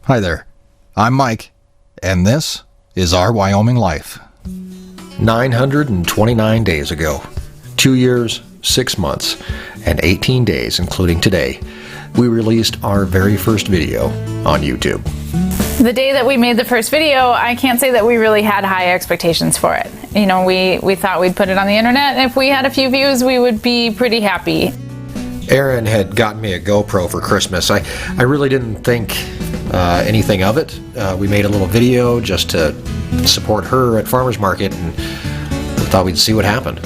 Hi there, I'm Mike, and this is our Wyoming Life. 929 days ago, 2 years, 6 months, and 18 days, including today, we released our very first video on YouTube. The day that we made the first video, I can't say that we really had high expectations for it. You know, we thought we'd put it on the internet, and if we had a few views, we would be pretty happy. Erin had gotten me a GoPro for Christmas. I really didn't think anything of it. We made a little video just to support her at farmer's market, and we thought we'd see what happened.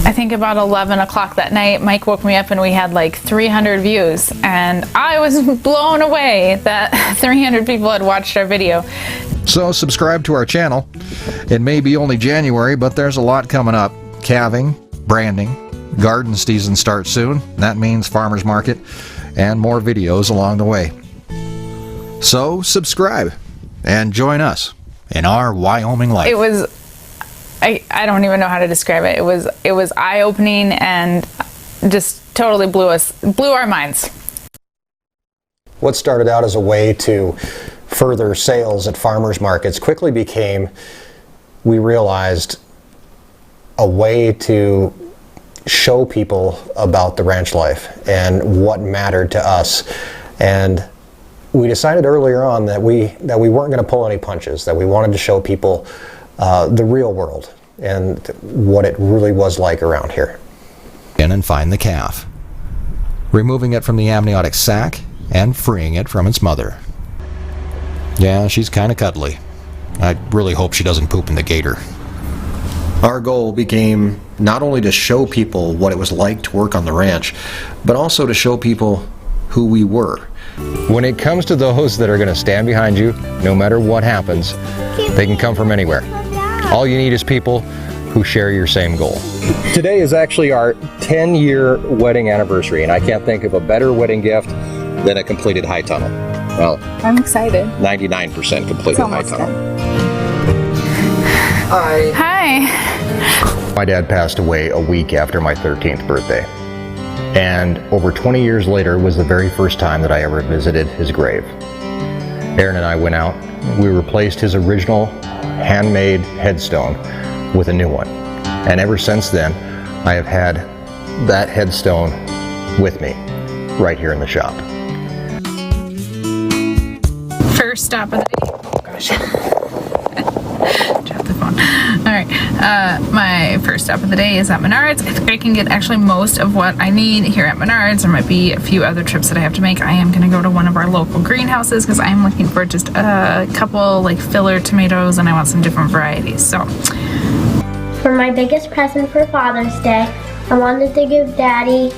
I think about 11 o'clock that night, Mike woke me up and we had like 300 views, and I was blown away that 300 people had watched our video. So subscribe to our channel. It may be only January, but there's a lot coming up. Calving, branding, garden season starts soon. That means farmer's market and more videos along the way. So subscribe and join us in our Wyoming Life. It was, I don't even know how to describe it. It was eye-opening and just totally blew our minds. What started out as a way to further sales at farmers markets quickly became, we realized, a way to show people about the ranch life and what mattered to us. And we decided earlier on that we weren't going to pull any punches, that we wanted to show people the real world and what it really was like around here. In and find the calf, removing it from the amniotic sac and freeing it from its mother. Yeah, she's kind of cuddly. I really hope she doesn't poop in the gator. Our goal became not only to show people what it was like to work on the ranch, but also to show people who we were. When it comes to those that are going to stand behind you, no matter what happens, they can come from anywhere. All you need is people who share your same goal. Today is actually our 10-year wedding anniversary, and I can't think of a better wedding gift than a completed high tunnel. Well, I'm excited. 99% completed high tunnel. Done. Hi. Hi. My dad passed away a week after my 13th birthday. And over 20 years later was the very first time that I ever visited his grave. Erin and I went out. We replaced his original handmade headstone with a new one. And ever since then, I have had that headstone with me right here in the shop. First stop of the day. Oh gosh. Drop the phone. Alright, my first stop of the day is at Menards. I think I can get actually most of what I need here at Menards. There might be a few other trips that I have to make. I am going to go to one of our local greenhouses because I'm looking for just a couple like filler tomatoes, and I want some different varieties. So, for my biggest present for Father's Day, I wanted to give Daddy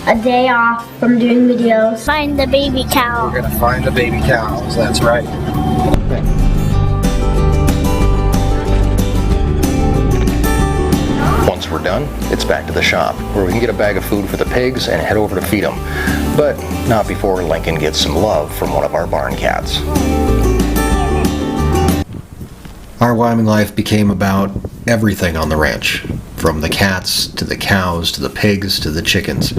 a day off from doing videos. Find the baby cow. We're going to find the baby cows, that's right. Once we're done, it's back to the shop, where we can get a bag of food for the pigs and head over to feed them. But not before Lincoln gets some love from one of our barn cats. Our Wyoming Life became about everything on the ranch, from the cats to the cows to the pigs to the chickens.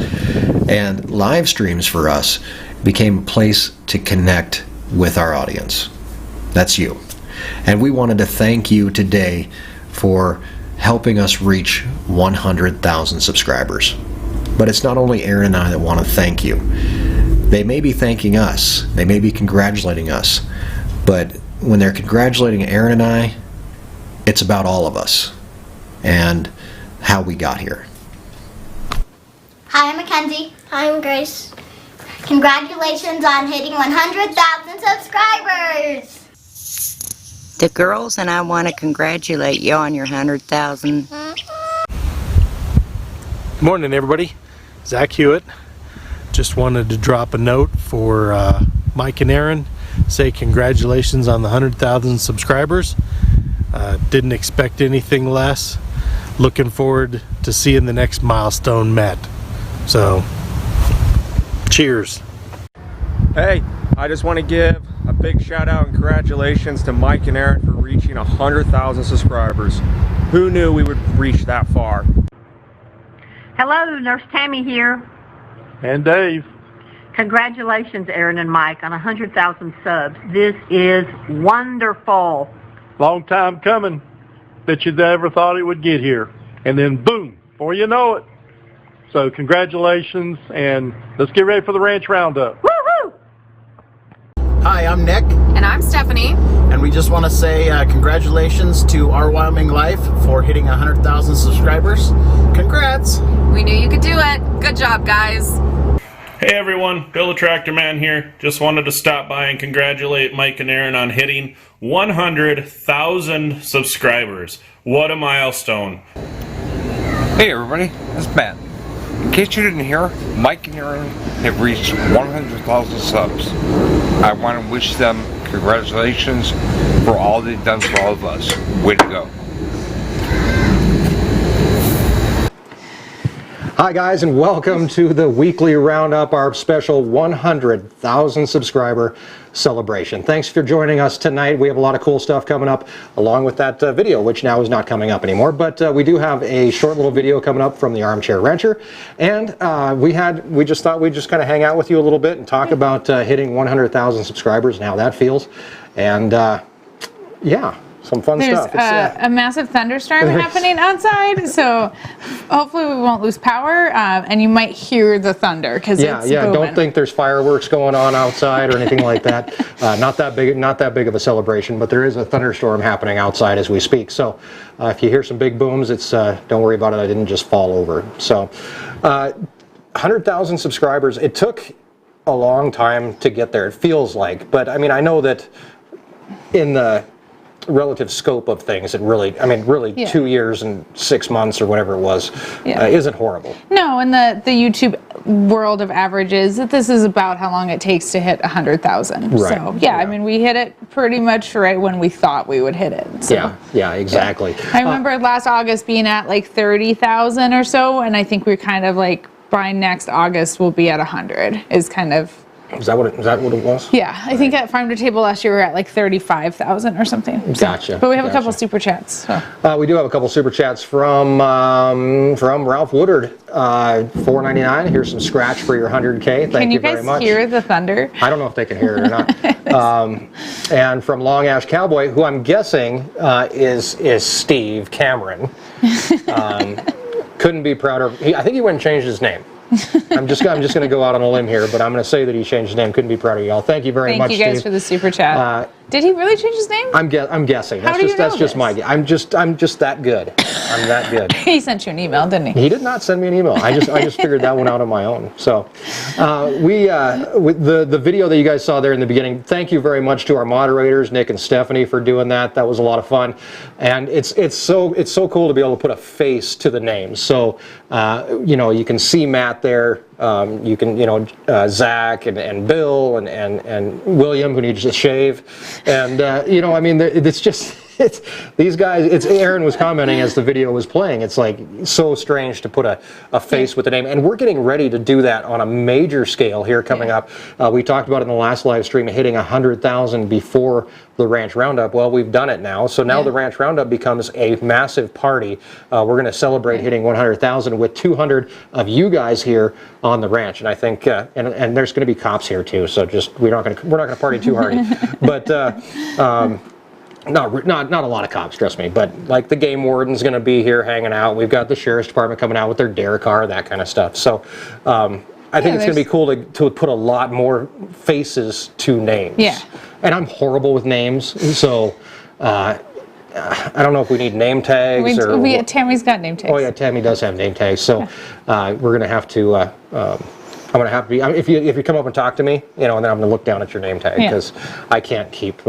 And live streams for us became a place to connect with our audience. That's you. And we wanted to thank you today for helping us reach 100,000 subscribers. But it's not only Erin and I that want to thank you. They may be thanking us, they may be congratulating us, but when they're congratulating Erin and I, it's about all of us and how we got here. Hi, I'm Mackenzie. Hi, I'm Grace. Congratulations on hitting 100,000 subscribers! The girls and I want to congratulate you on your 100,000. Good morning, everybody. Zach Hewitt. Just wanted to drop a note for Mike and Erin. Say congratulations on the 100,000 subscribers. Didn't expect anything less. Looking forward to seeing the next milestone met. So, cheers. Hey, I just want to give a big shout out and congratulations to Mike and Erin for reaching 100,000 subscribers. Who knew we would reach that far? Hello, Nurse Tammy here. And Dave. Congratulations, Erin and Mike, on 100,000 subs. This is wonderful. Long time coming that you never thought it would get here. And then boom, before you know it. So congratulations, and let's get ready for the Ranch Roundup. Woo-hoo! Hi, I'm Nick. And I'm Stephanie. And we just want to say congratulations to our Wyoming Life for hitting 100,000 subscribers. Congrats! We knew you could do it. Good job, guys. Hey everyone, Bill the Tractor Man here. Just wanted to stop by and congratulate Mike and Erin on hitting 100,000 subscribers. What a milestone. Hey everybody, it's Matt. In case you didn't hear, Mike and Erin have reached 100,000 subs. I want to wish them congratulations for all they've done for all of us. Way to go. Hi guys, and welcome to the weekly roundup, our special 100,000 subscriber celebration. Thanks for joining us tonight. We have a lot of cool stuff coming up along with that video, which now is not coming up anymore, but we do have a short little video coming up from the Armchair Rancher, and we just thought we'd just kind of hang out with you a little bit and talk about hitting 100,000 subscribers and how that feels, and yeah. Some fun stuff. There's a massive thunderstorm happening outside, so hopefully we won't lose power, and you might hear the thunder because it's booming. Don't think there's fireworks going on outside or anything like that. Not that big of a celebration, but there is a thunderstorm happening outside as we speak. So if you hear some big booms, it's don't worry about it. I didn't just fall over. So 100,000 subscribers. It took a long time to get there. It feels like, but I mean, I know that in the relative scope of things, it really, 2 years and 6 months or whatever it was, isn't horrible. No, in the YouTube world of averages, this is about how long it takes to hit 100,000. Right. So I mean, we hit it pretty much right when we thought we would hit it. So, yeah, exactly. I remember last August being at like 30,000 or so, and I think we're kind of like by next August we'll be at 100. Is kind of. Is that what it was? Yeah, I think at Farm to Table last year we were at like 35,000 or something. Gotcha. But we have a couple super chats. So. We do have a couple super chats from Ralph Woodard, $4.99. Here's some scratch for your 100K. Thank you very much. Can you guys hear the thunder? I don't know if they can hear it or not. And from Long Ash Cowboy, who I'm guessing is Steve Cameron. Couldn't be prouder. I think he went and changed his name. I'm just going to go out on a limb here, but I'm going to say that he changed his name. Couldn't be prouder of y'all. Thank you very much, Thank you guys Steve. for the super chat. Did he really change his name? I'm guessing. That's just my guess. I'm just that good. I'm that good. He sent you an email, didn't he? He did not send me an email. I just figured that one out on my own. So with the video that you guys saw there in the beginning, thank you very much to our moderators, Nick and Stephanie, for doing that. That was a lot of fun, and it's so cool to be able to put a face to the names. So you can see Matt there. You can Zach and Bill and William, who needs to shave. And it's just these guys. Erin was commenting as the video was playing. It's like so strange to put a face with the name, and we're getting ready to do that on a major scale here coming up. We talked about it in the last live stream, hitting 100,000 before the Ranch Roundup. Well, we've done it now, so now the Ranch Roundup becomes a massive party. We're going to celebrate hitting 100,000 with 200 of you guys here on the ranch, and I think and there's going to be cops here too. So we're not going to party too hard, but. Not a lot of cops, trust me, but like the game warden's going to be here hanging out. We've got the sheriff's department coming out with their dare car, that kind of stuff. So I think it's going to be cool to put a lot more faces to names. Yeah. And I'm horrible with names, so I don't know if we need name tags Tammy's got name tags. Oh yeah, Tammy does have name tags. So we're going to have to. I'm going to have to be. If you come up and talk to me, and then I'm going to look down at your name tag because I can't keep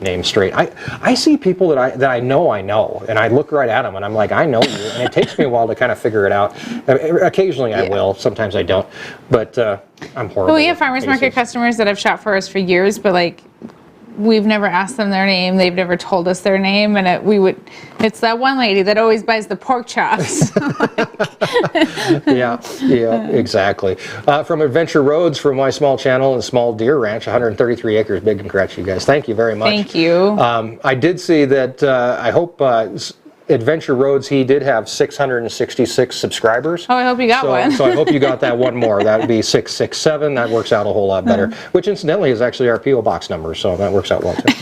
names straight. I see people that I know, and I look right at them and I'm like, I know you, and it takes me a while to kind of figure it out. Occasionally I will, sometimes I don't, but I'm horrible. Well, we have farmers market customers that have shopped for us for years, but like. We've never asked them their name. They've never told us their name, and it's that one lady that always buys the pork chops. Yeah, exactly. From Adventure Roads, from my small channel and small deer ranch, 133 acres, big congrats, you guys. Thank you very much. Thank you. I did see that. I hope Adventure Roads, he did have 666 subscribers. Oh, I hope you got one. So I hope you got that one more. That would be 667. That works out a whole lot better, which incidentally is actually our P.O. Box number, so that works out well too.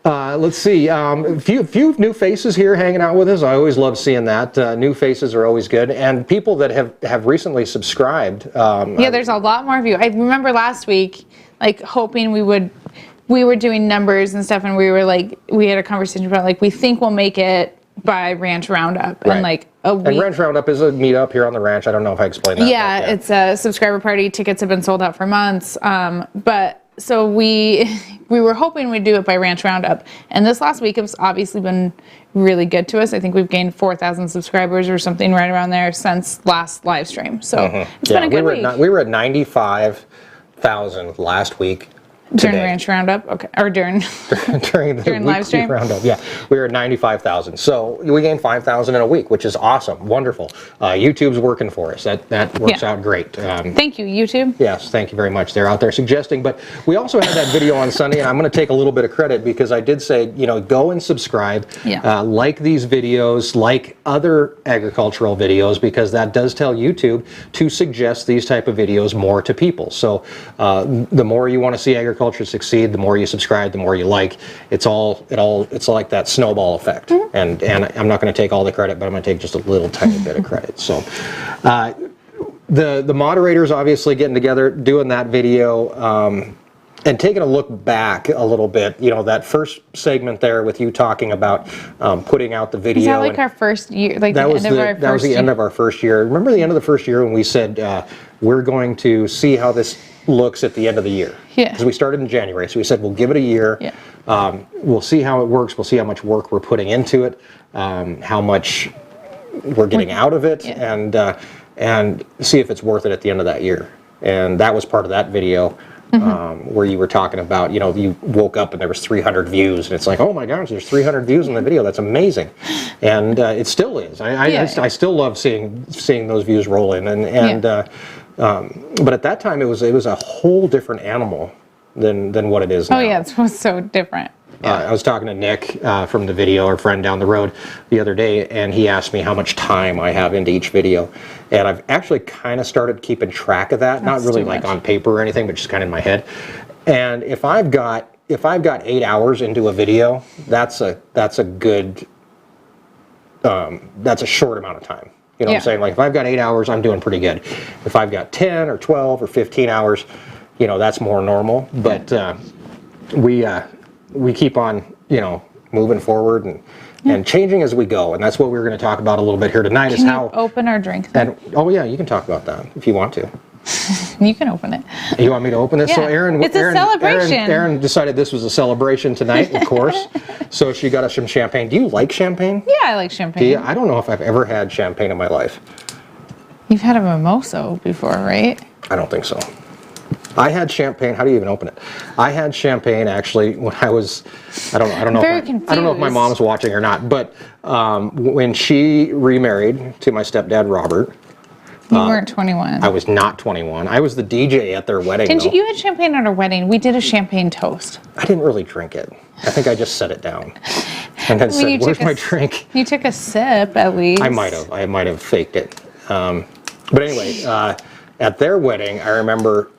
Let's see, a few new faces here hanging out with us. I always love seeing that. New faces are always good. And people that have recently subscribed. Yeah, there's a lot more of you. I remember last week, like, hoping we were doing numbers and stuff, and we had a conversation about, like, we think we'll make it by Ranch Roundup. Right. And, like, and Ranch Roundup is a meetup here on the ranch. I don't know if I explained that. Yeah, it's a subscriber party. Tickets have been sold out for months. So we were hoping we'd do it by Ranch Roundup. And this last week has obviously been really good to us. I think we've gained 4,000 subscribers or something right around there since last live stream. So it's been a good week. We were at 95,000 last week. During Ranch Roundup? Okay. Or during live stream? Roundup, yeah. We were at 95,000. So we gained 5,000 in a week, which is awesome. Wonderful. YouTube's working for us. That works out great. Thank you, YouTube. Yes, thank you very much. They're out there suggesting. But we also had that video on Sunday, and I'm going to take a little bit of credit because I did say, go and subscribe. Yeah. Like these videos, like other agricultural videos, because that does tell YouTube to suggest these type of videos more to people. So the more you want to see agriculture succeed, the more you subscribe, the more you like. It's like that snowball effect. And I'm not going to take all the credit, but I'm going to take just a little tiny bit of credit. So the moderators obviously getting together, doing that video, and taking a look back a little bit, that first segment there with you talking about putting out the video. Is that like our first year? Like that was the end of our first year. Remember the end of the first year when we said we're going to see how this looks at the end of the year? Yeah. Because we started in January, so we said we'll give it a year. Yeah. We'll see how it works. We'll see how much work we're putting into it, how much we're getting out of it, and see if it's worth it at the end of that year. And that was part of that video. Where you were talking about, you woke up and there was 300 views, and it's like, oh my gosh, there's 300 views in the video. That's amazing, and it still is. I still love seeing those views roll in, but at that time it was a whole different animal than what it is now. Oh yeah, it was so different. I was talking to Nick from the video, our friend down the road, the other day, and he asked me how much time I have into each video. And I've actually kind of started keeping track of that, not really like on paper or anything, but just kind of in my head. And if I've got 8 hours into a video, that's a good, that's a short amount of time. You know what I'm saying? Like if I've got 8 hours, I'm doing pretty good. If I've got 10 or 12 or 15 hours, that's more normal. But we keep on, moving forward and changing as we go. And that's what we're going to talk about a little bit here tonight. Can you open our drink? And you can talk about that if you want to. You can open it. You want me to open it? Yeah. So Erin, it's a celebration. Erin decided this was a celebration tonight, of course. So she got us some champagne. Do you like champagne? Yeah, I like champagne. I don't know if I've ever had champagne in my life. You've had a mimosa before, right? I don't think so. I had champagne. How do you even open it? I had champagne actually when I was, I don't know if my mom's watching or not, but when she remarried to my stepdad Robert. You weren't 21. I was not 21. I was the DJ at their wedding. Didn't you? You had champagne at our wedding. We did a champagne toast. I didn't really drink it. I think I just set it down and then said, "Where's my drink?" You took a sip at least. I might have faked it. But anyway, at their wedding, I remember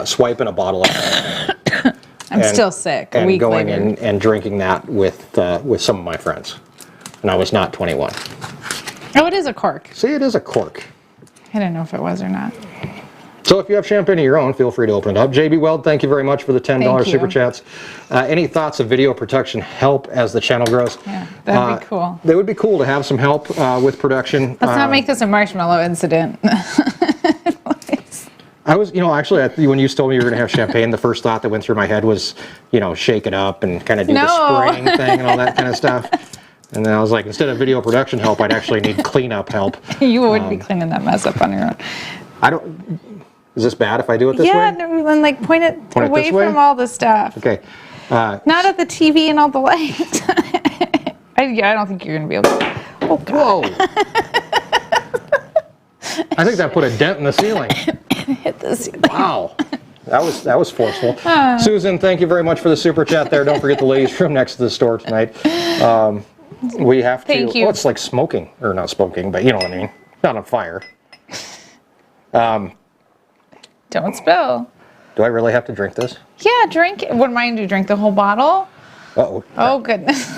swiping a bottle of champagne. I'm still sick. And going in and drinking that with some of my friends, and I was not 21. Oh, it is a cork. See, it is a cork. I didn't know if it was or not. So if you have champagne of your own, feel free to open it up. JB Weld, thank you very much for the $10 super chats. Any thoughts of video production help as the channel grows? Yeah, that'd be cool. It would be cool to have some help with production. Let's not make this a marshmallow incident. I was, actually, when you told me you were going to have champagne, the first thought that went through my head was, shake it up and kind of do the spraying thing and all that kind of stuff. And then I was like, instead of video production help, I'd actually need cleanup help. You would be cleaning that mess up on your own. Is this bad if I do it this way? Yeah, and like point it away from all the stuff. Okay. Not at the TV and all the lights. I don't think you're going to be able to. Oh, God. Whoa. I think that put a dent in the ceiling. Hit the ceiling. Wow. That was forceful. Susan, thank you very much for the super chat there. Don't forget the ladies' room next to the store tonight. We have to. Thank you. Well, it's like smoking, or not smoking, but you know what I mean. Not on fire. Don't spill. Do I really have to drink this? Yeah, drink it. Wouldn't mind you drink the whole bottle. Uh-oh. Oh, goodness.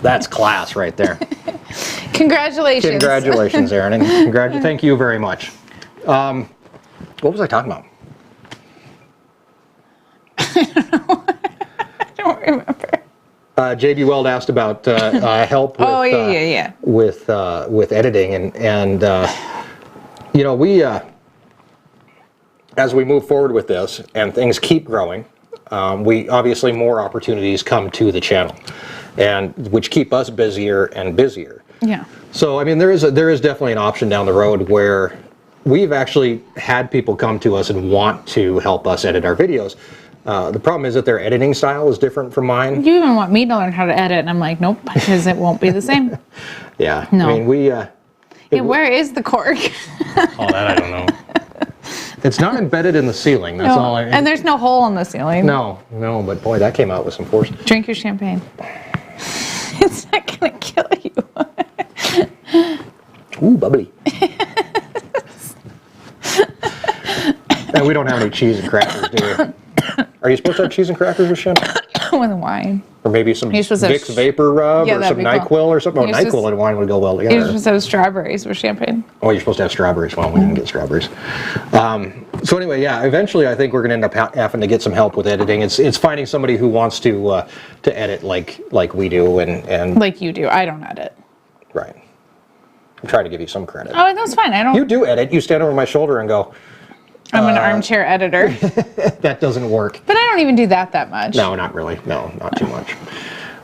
That's class right there. Congratulations. Congratulations, Erin, and thank you very much. What was I talking about? I don't remember. JB Weld asked about help with, with editing, and you know, we as we move forward with this and things keep growing, we obviously more opportunities come to the channel, and which keep us busier and busier. Yeah. So I mean, there is definitely an option down the road where we've actually had people come to us and want to help us edit our videos. The problem is that their editing style is different from mine. You even want me to learn how to edit, and I'm like, nope, because it won't be the same. Yeah. No. I mean, we. Where is the cork? Oh, that I don't know. It's not embedded in the ceiling. That's all. And there's no hole in the ceiling. No, but boy, that came out with some force. Drink your champagne. It's not gonna kill you. Ooh, bubbly. And we don't have any cheese and crackers, do we? Are you supposed to have cheese and crackers with champagne? With wine. Or maybe some You're supposed to Vicks have Vapor Rub or some that'd be NyQuil cool. or something. Oh, You're NyQuil supposed- and wine would go well You're together. supposed to have strawberries with champagne. Oh, you're supposed to have strawberries. Well, we didn't get strawberries. So anyway, yeah, eventually I think we're going to end up having to get some help with editing. It's finding somebody who wants to edit like we do and Like you do. I don't edit. right. I'm trying to give you some credit. Oh, that's fine. I don't. You do edit. You stand over my shoulder and go, I'm an armchair editor. that doesn't work. But I don't even do that much. No, not really. No, not too much.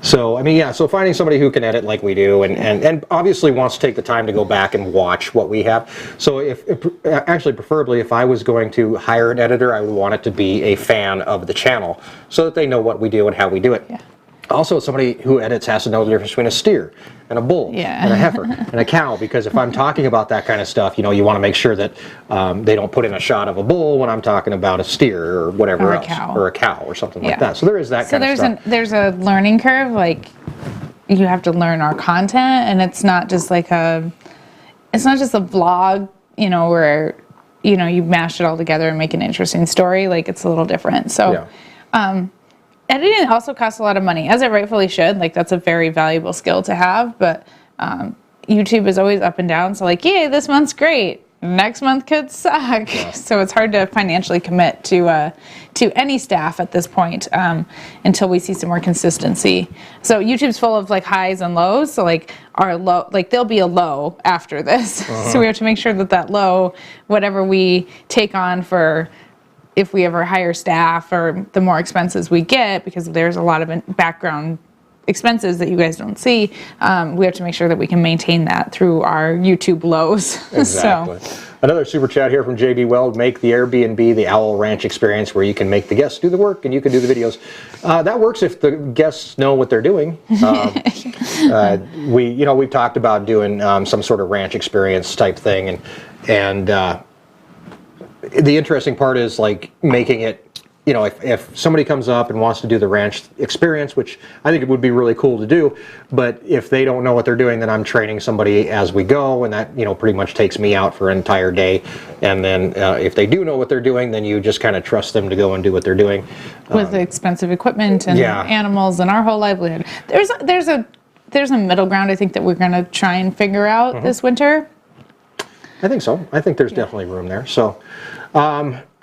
So, I mean, yeah, so finding somebody who can edit like we do and obviously wants to take the time to go back and watch what we have. So actually, preferably, if I was going to hire an editor, I would want it to be a fan of the channel so that they know what we do and how we do it. Yeah. Also, somebody who edits has to know the difference between a steer and a bull and a heifer and a cow, because if I'm talking about that kind of stuff, you know, you want to make sure that they don't put in a shot of a bull when I'm talking about a steer or whatever else, or a cow or something like that. So there is that kind of stuff. So there's a learning curve. Like, you have to learn our content, and it's not just like it's not just a vlog, you know, where, you know, you mash it all together and make an interesting story. Like, it's a little different. So, editing also costs a lot of money, as it rightfully should. Like, that's a very valuable skill to have, but YouTube is always up and down. So like, yay, this month's great. Next month could suck. Yeah. So it's hard to financially commit to any staff at this point until we see some more consistency. So YouTube's full of like highs and lows. So like our low, like there'll be a low after this. So we have to make sure that low, whatever we take on for, if we ever hire staff or the more expenses we get, because there's a lot of background expenses that you guys don't see, we have to make sure that we can maintain that through our YouTube lows. Exactly. Another super chat here from JB Weld. Make the Airbnb the Owl Ranch experience where you can make the guests do the work and you can do the videos. That works if the guests know what they're doing. We've talked about doing some sort of ranch experience type thing, and the interesting part is like making it, you know, if somebody comes up and wants to do the ranch experience, which I think it would be really cool to do, but if they don't know what they're doing, then I'm training somebody as we go, and that, you know, pretty much takes me out for an entire day. And then if they do know what they're doing, then you just kind of trust them to go and do what they're doing. With expensive equipment and animals and our whole livelihood. There's a middle ground I think that we're going to try and figure out this winter. I think so. I think there's definitely room there. So,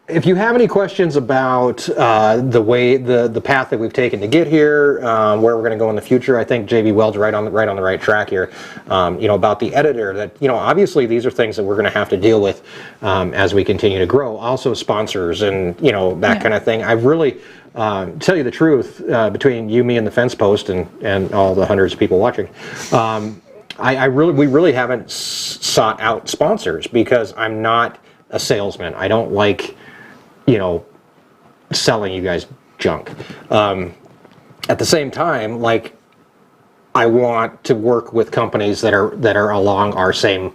if you have any questions about the path that we've taken to get here, where we're going to go in the future, I think JB Weld's right on the right track here. About the editor, that, you know, obviously these are things that we're going to have to deal with as we continue to grow. Also sponsors and, you know, that kind of thing. I've really, tell you the truth, between you, me, and the fence post and all the hundreds of people watching, we really haven't sought out sponsors because I'm not a salesman. I don't like, you know, selling you guys junk. At the same time, like, I want to work with companies that are along our same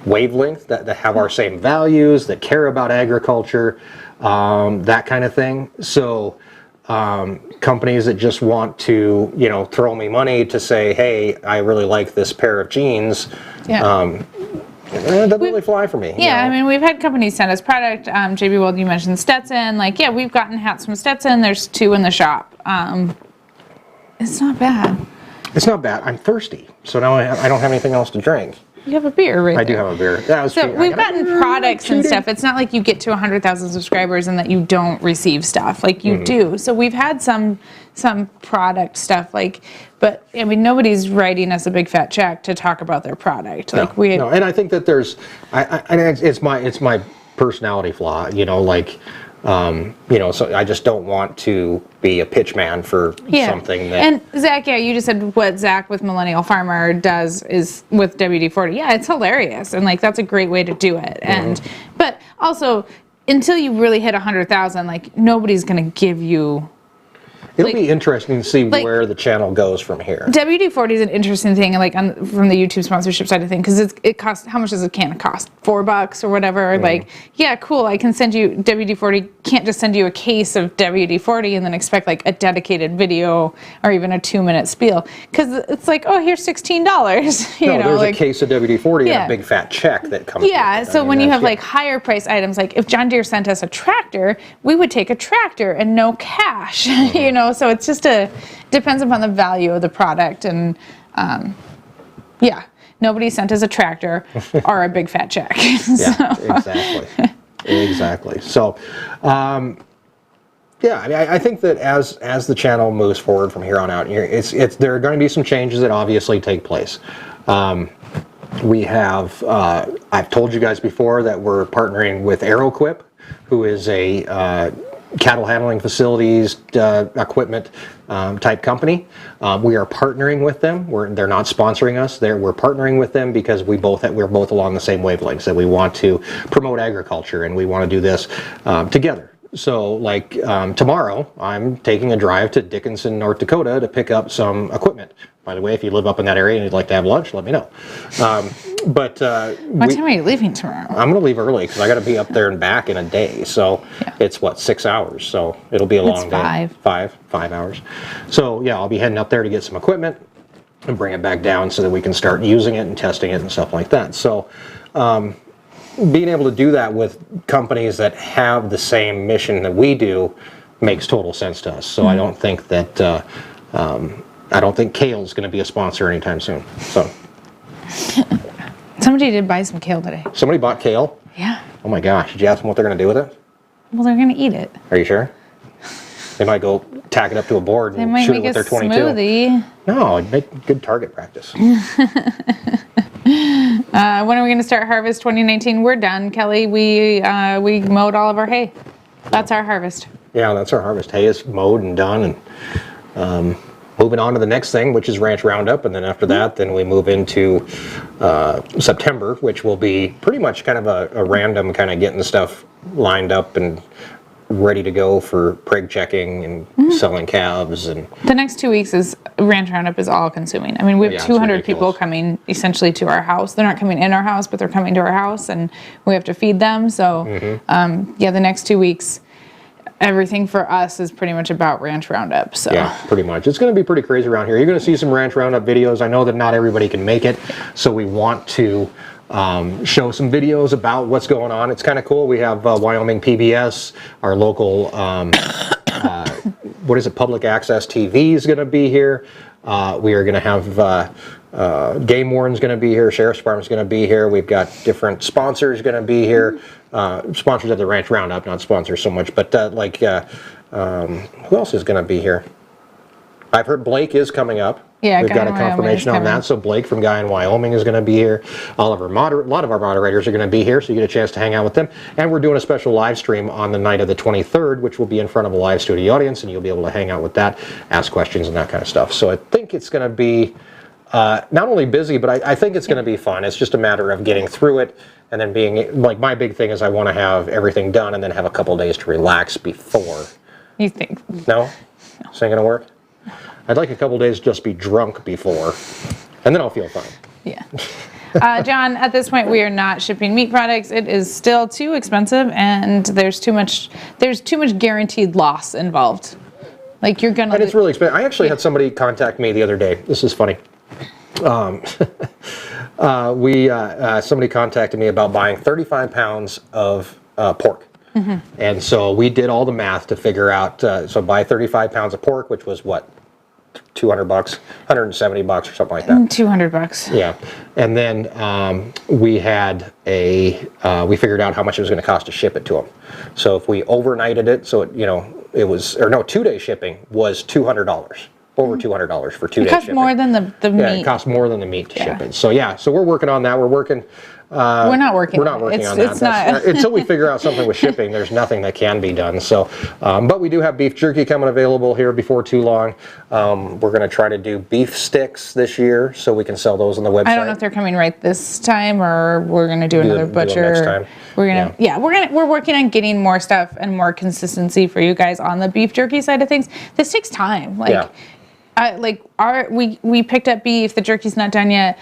wavelength, that have our same values, that care about agriculture, that kind of thing. So companies that just want to, throw me money to say, hey, I really like this pair of jeans. Yeah. It doesn't really fly for me. Yeah, I mean, we've had companies send us product. JB Weld, you mentioned Stetson. Like, yeah, we've gotten hats from Stetson. There's 2 in the shop. It's not bad. It's not bad. I'm thirsty, so now I don't have anything else to drink. You have a beer right there. I do have a beer. Yeah, so we've gotten products and stuff. It's not like you get to 100,000 subscribers and that you don't receive stuff. Like, you do. So we've had some product stuff. But I mean, nobody's writing us a big fat check to talk about their product. No, and I think that there's, it's my personality flaw. So I just don't want to be a pitch man for something that. And Zach, you just said what Zach with Millennial Farmer does is with WD-40. Yeah, it's hilarious, and that's a great way to do it. And but also, until you really hit 100,000, nobody's gonna give you. It'll be interesting to see where the channel goes from here. WD-40 is an interesting thing, from the YouTube sponsorship side of things, because it costs. How much does a can cost? $4 or whatever. Yeah, cool. I can send you WD-40. Can't just send you a case of WD-40 and then expect a dedicated video or even a 2-minute spiel, because it's here's $16. There's a case of WD-40 and a big fat check that comes. Yeah. So when you have higher price items, if John Deere sent us a tractor, we would take a tractor and no cash. So it's just depends upon the value of the product, and nobody sent us a tractor or a big fat check. Exactly. So, I think that as the channel moves forward from here on out, there are going to be some changes that obviously take place. We have I've told you guys before that we're partnering with AeroQuip, who is a cattle handling facilities equipment type company. We are partnering with them. They're not sponsoring us. We're partnering with them because we're both along the same wavelengths, that we want to promote agriculture and we want to do this together. So tomorrow I'm taking a drive to Dickinson, North Dakota to pick up some equipment. By the way, if you live up in that area and you'd like to have lunch, let me know. What time are you leaving tomorrow? I'm going to leave early because I got to be up there and back in a day. So it's 6 hours. So it'll be a long day. 5 hours. So I'll be heading up there to get some equipment and bring it back down so that we can start using it and testing it and stuff like that. So being able to do that with companies that have the same mission that we do makes total sense to us. So I don't think that I don't think kale's going to be a sponsor anytime soon. So somebody did buy some kale today. Somebody bought kale? Yeah. Oh my gosh! Did you ask them what they're going to do with it? Well, they're going to eat it. Are you sure? They might go tack it up to a board and shoot it with their 22. Smoothie. No, it'd make good target practice. When are we going to start harvest 2019? We're done, Kelly. We mowed all of our hay. That's our harvest. Yeah, that's our harvest. Hay is mowed and done, and moving on to the next thing, which is Ranch Roundup, and then after that, then we move into September, which will be pretty much kind of a random kind of getting stuff lined up and ready to go for prig checking and selling calves. And the next 2 weeks is Ranch Roundup is all consuming. I mean, we have 200 people coming essentially to our house. They're not coming in our house, but they're coming to our house, and we have to feed them. So, the next 2 weeks, everything for us is pretty much about Ranch Roundup. So yeah, pretty much. It's going to be pretty crazy around here. You're going to see some Ranch Roundup videos. I know that not everybody can make it, so we want to show some videos about what's going on. It's kind of cool. We have Wyoming PBS, our local public access TV is going to be here. We are going to have Game Warden's going to be here, Sheriff's Department's going to be here. We've got different sponsors going to be here. Sponsors of the Ranch Roundup, not sponsors so much, but who else is going to be here? I've heard Blake is coming up. Yeah, we've got a confirmation on that. So Blake from Guy in Wyoming is going to be here. A lot of our moderators are going to be here, so you get a chance to hang out with them. And we're doing a special live stream on the night of the 23rd, which will be in front of a live studio audience, and you'll be able to hang out with that, ask questions and that kind of stuff. So I think it's going to be not only busy, but I think it's going to be fun. It's just a matter of getting through it and then being, my big thing is I want to have everything done and then have a couple days to relax before. You think? No? This ain't going to work? I'd like a couple days to just be drunk before, and then I'll feel fine. Yeah. John, at this point, we are not shipping meat products. It is still too expensive, and there's too much guaranteed loss involved. Like you're gonna. And it's really expensive. I actually had somebody contact me the other day. This is funny. Somebody contacted me about buying 35 pounds of pork. And so we did all the math to figure out, so buy 35 pounds of pork, which was what, $200, $170 or something like that. $200. Yeah. And then we figured out how much it was going to cost to ship it to them. So if we overnighted it, so it was, or no, 2-day shipping was $200. Over $200 for 2 days shipping. It costs more than the meat. Yeah, it costs more than the meat to ship it. So so we're working on that. We're working. We're not working on that. It's not. Until we figure out something with shipping, there's nothing that can be done. So, but we do have beef jerky coming available here before too long. We're going to try to do beef sticks this year so we can sell those on the website. I don't know if they're coming right this time or we're going to do another butcher. Next time. We're working on getting more stuff and more consistency for you guys on the beef jerky side of things. This takes time. We picked up beef. The jerky's not done yet.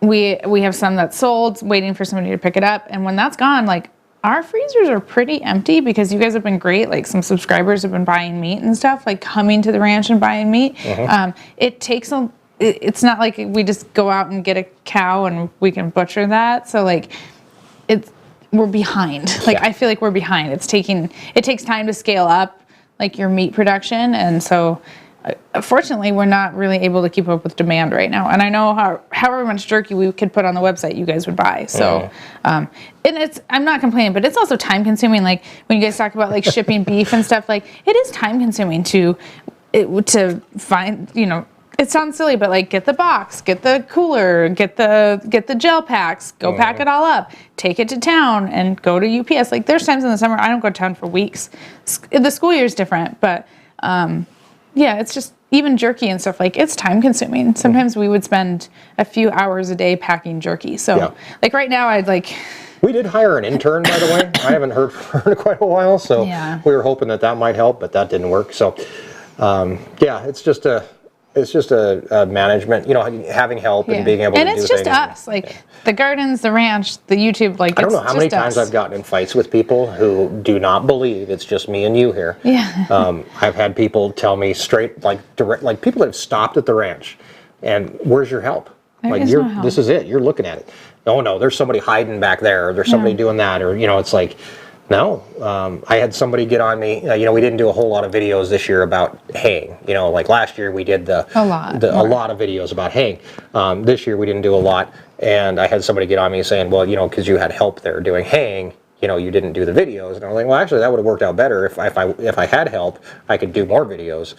We have some that's sold, waiting for somebody to pick it up. And when that's gone, our freezers are pretty empty because you guys have been great. Like some subscribers have been buying meat and stuff, like coming to the ranch and buying meat. It takes it's not like we just go out and get a cow and we can butcher that. So we're behind. I feel like we're behind. It takes time to scale up your meat production. And so fortunately, we're not really able to keep up with demand right now. And I know however much jerky we could put on the website, you guys would buy. So, and I'm not complaining, but it's also time consuming. When you guys talk about shipping beef and stuff, it is time consuming to find, it sounds silly, but get the box, get the cooler, get the gel packs, go pack it all up, take it to town and go to UPS. There's times in the summer I don't go to town for weeks. The school year is different, but, yeah, it's just even jerky and stuff it's time consuming. Sometimes we would spend a few hours a day packing jerky. So right now we did hire an intern, by the way. I haven't heard from her in quite a while, so we were hoping that might help, but that didn't work. So it's just a management, having help and being able to do things. And it's just us, the gardens, the ranch, the YouTube, I don't know how many times I've gotten in fights with people who do not believe it's just me and you here. Yeah. I've had people tell me straight, direct, people that have stopped at the ranch, and where's your help? There is no help. This is it. You're looking at it. Oh no, there's somebody hiding back there, or there's somebody doing that, or it's no. I had somebody get on me. We didn't do a whole lot of videos this year about haying. Last year we did a lot of videos about haying. This year we didn't do a lot, and I had somebody get on me saying, well, because you had help there doing haying, you didn't do the videos. And I was like, well, actually, that would have worked out better if I had help. I could do more videos.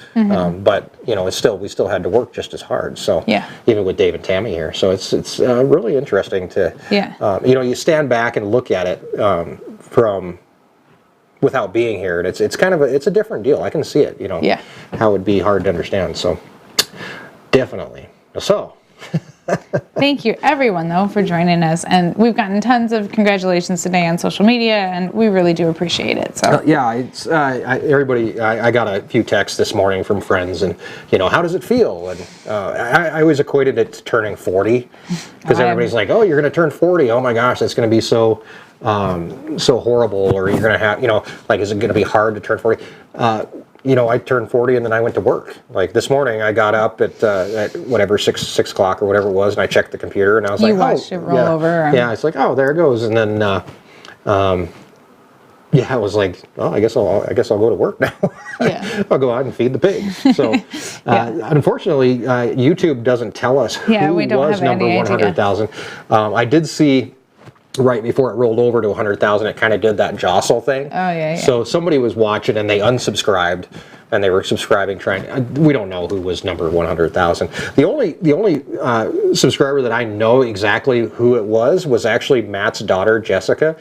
But we still had to work just as hard. So even with Dave and Tammy here, so it's really interesting to you stand back and look at it. From without being here, and it's kind of it's a different deal. I can see it, how it'd be hard to understand. So definitely. So thank you everyone though for joining us, and we've gotten tons of congratulations today on social media, and we really do appreciate it. So it's everybody. I got a few texts this morning from friends, and how does it feel? And I always equated it to turning 40 because everybody's like, oh, you're going to turn 40. Oh my gosh, that's going to be so horrible, or you're going to have, is it going to be hard to turn 40? I turned 40 and then I went to work. This morning I got up at whatever, 6 o'clock or whatever it was, and I checked the computer and I was you watched it roll over. Yeah, it's like, oh, there it goes. And then, I was like, oh, I guess I'll go to work now. I'll go out and feed the pigs. So, unfortunately, YouTube doesn't tell us who was number 100,000. I did see right before it rolled over to 100,000, it kind of did that jostle thing. Oh yeah. So somebody was watching and they unsubscribed, and they were subscribing. We don't know who was number 100,000. The only subscriber that I know exactly who it was actually Matt's daughter Jessica.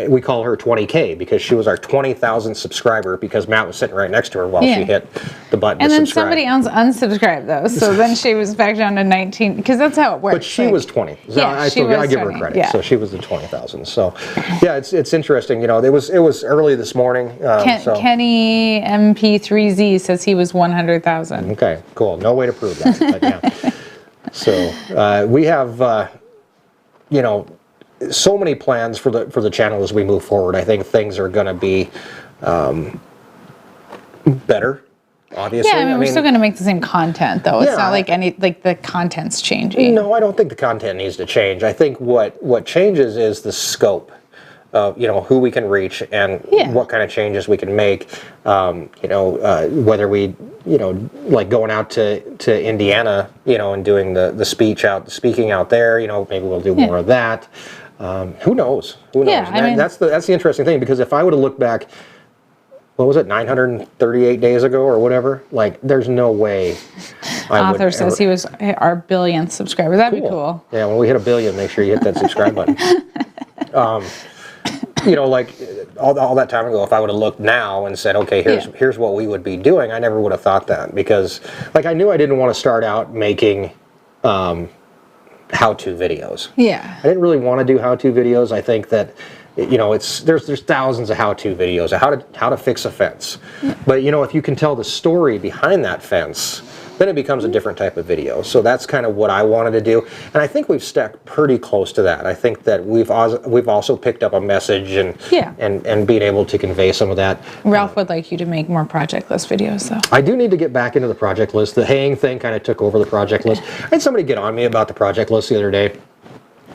We call her 20K because she was our 20,000th subscriber because Matt was sitting right next to her while she hit the button. And to then subscribe. somebody else unsubscribed though, so then she was back down to 19 because that's how it works. But she was 20. So I give her credit. Yeah. So she was the 20,000. So yeah, it's interesting. It was early this morning. Kenny MP3Z says he was 100,000. Okay, cool. No way to prove that. But So we have so many plans for the channel as we move forward. I think things are going to be better obviously. Yeah, I mean, we're still going to make the same content, though. It's not like the content's changing. No, I don't think the content needs to change. I think what changes is the scope of, who we can reach and what kind of changes we can make. Whether we, like going out to Indiana, and doing the speaking out there, maybe we'll do more of that. Who knows? Who knows? Yeah, That's the interesting thing, because if I would have looked back, what was it, 938 days ago or whatever? Like, there's no way. Author says he was our billionth subscriber. That'd be cool. Yeah, when we hit 1 billion, make sure you hit that subscribe button. Like all that time ago, if I would have looked now and said, okay, here's what we would be doing, I never would have thought that, because like I knew I didn't want to start out making how-to videos. Yeah. I didn't really want to do how-to videos. I think that there's thousands of how-to videos of how to fix a fence. Yeah. But if you can tell the story behind that fence, then it becomes a different type of video. So that's kind of what I wanted to do, and I think we've stuck pretty close to that. I think that we've also picked up a message and being able to convey some of that. Ralph would like you to make more project list videos, though. I do need to get back into the project list. The haying thing kind of took over the project list. I had somebody get on me about the project list the other day.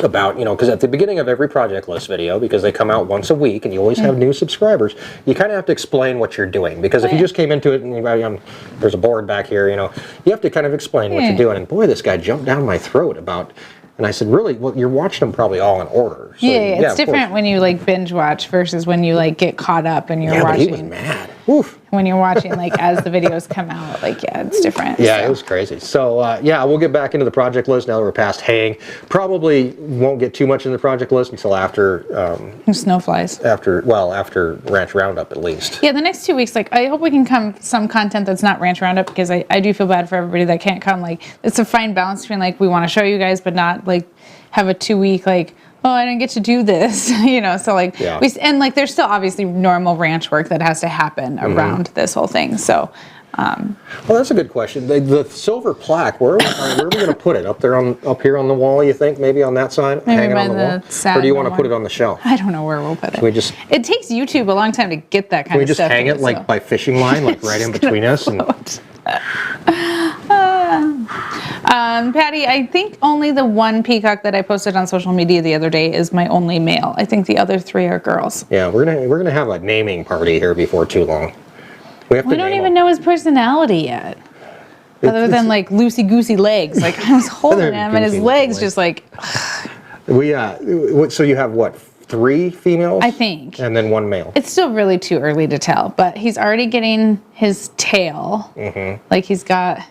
About, because at the beginning of every project list video, because they come out once a week and you always have new subscribers, you kind of have to explain what you're doing, because if you just came into it and there's a board back here, you have to kind of explain what you're doing. And boy, this guy jumped down my throat about, and I said, really? Well, you're watching them probably all in order. So, it's different when you like binge watch versus when you like get caught up and you're watching. But he was mad. Oof. When you're watching, like, as the videos come out, like, it's different. Yeah, it was crazy. So, we'll get back into the project list now that we're past haying. Probably won't get too much in the project list until after... snowflies. After Ranch Roundup, at least. Yeah, the next 2 weeks, like, I hope we can come some content that's not Ranch Roundup, because I do feel bad for everybody that can't come. Like, it's a fine balance between, like, we want to show you guys, but not, like, have a 2 week, like... oh, I didn't get to do this, so like, there's still obviously normal ranch work that has to happen around this whole thing, so. Well, that's a good question. The silver plaque, where are we going to put it? Up here on the wall, you think? Maybe on that side? Maybe hanging by on the wall? sad Or do you want to put it on the shelf? I don't know where we'll put it. Can we just... It takes YouTube a long time to get that kind of stuff. Can we just hang it like by fishing line, like right in between us? Patty, I think only the one peacock that I posted on social media the other day is my only male. I think the other 3 are girls. Yeah, we're gonna have a naming party here before too long. We don't even know his personality yet. Other than like loosey-goosey legs. Like, I was holding him and his legs just like... So you have what, 3 females? I think. And then 1 male. It's still really too early to tell, but he's already getting his tail. Mm-hmm. Like, he's got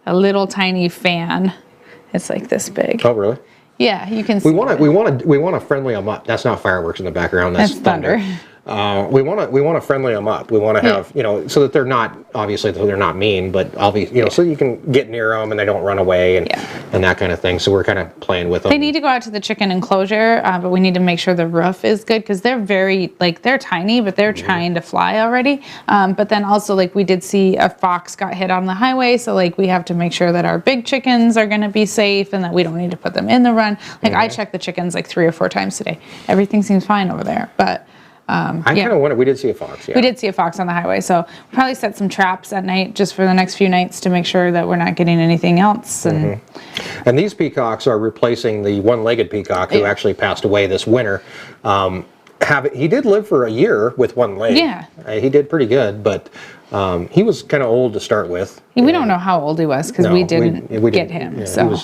a little tiny fan. It's like this big. Oh, really? Yeah, you can see. We want to friendly them up. That's not fireworks in the background. That's thunder. We want to friendly them up. We want to have, so that they're not, obviously they're not mean, but obviously, so you can get near them and they don't run away and that kind of thing. So we're kind of playing with them. They need to go out to the chicken enclosure, but we need to make sure the roof is good, because they're they're tiny, but they're trying to fly already. But then also, like, we did see a fox got hit on the highway, so like we have to make sure that our big chickens are going to be safe and that we don't need to put them in the run. Like, I check the chickens like 3 or 4 times today. Everything seems fine over there, but... I kind of wonder. We did see a fox. Yeah. We did see a fox on the highway, so we'll probably set some traps at night just for the next few nights to make sure that we're not getting anything else. And these peacocks are replacing the one-legged peacock who actually passed away this winter. He did live for a year with 1 leg. Yeah, he did pretty good, but he was kind of old to start with. We don't know how old he was because we didn't get him. Yeah, so.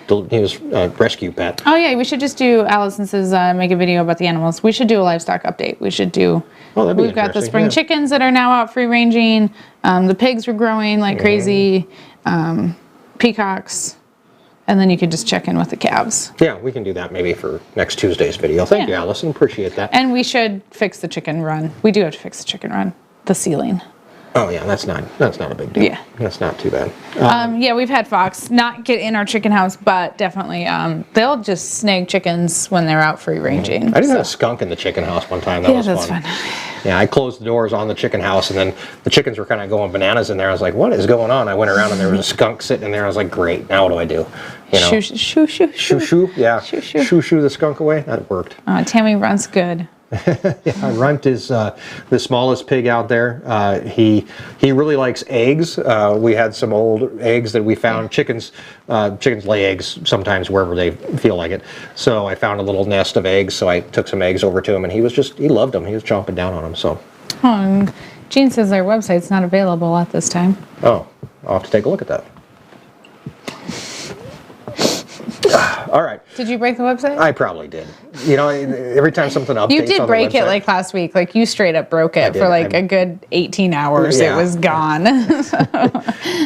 He was a rescue pet. Oh yeah, we should just do. Allison says make a video about the animals. We should do a livestock update. We should do. We've got the spring chickens that are now out free ranging. The pigs were growing like crazy. Peacocks, and then you could just check in with the calves. Yeah, we can do that maybe for next Tuesday's video. Thank you, Allison. Appreciate that. And we should fix the chicken run. We do have to fix the chicken run. The ceiling. Oh yeah, that's not a big deal. Yeah, that's not too bad. Yeah, we've had fox not get in our chicken house, but definitely they'll just snag chickens when they're out free ranging. I did have a skunk in the chicken house one time. That was fun. Yeah, I closed the doors on the chicken house, and then the chickens were kind of going bananas in there. I was like, "What is going on?" I went around, and there was a skunk sitting in there. I was like, "Great, now what do I do?" Shoo, shoo, shoo, shoo. Shoo, shoo, yeah. Shoo, shoo the skunk away. That worked. Tammy runs good. Yeah, Runt is the smallest pig out there. He really likes eggs. We had some old eggs that we found. Chickens lay eggs sometimes wherever they feel like it. So I found a little nest of eggs. So I took some eggs over to him, and he loved them. He was chomping down on them. So. Oh, and Gene says their website's not available at this time. Oh, I'll have to take a look at that. All right. Did you break the website? I probably did. You know, every time something updates, you did on break the it website, like last week. Like you straight up broke it for like a good 18 hours. Yeah. It was gone.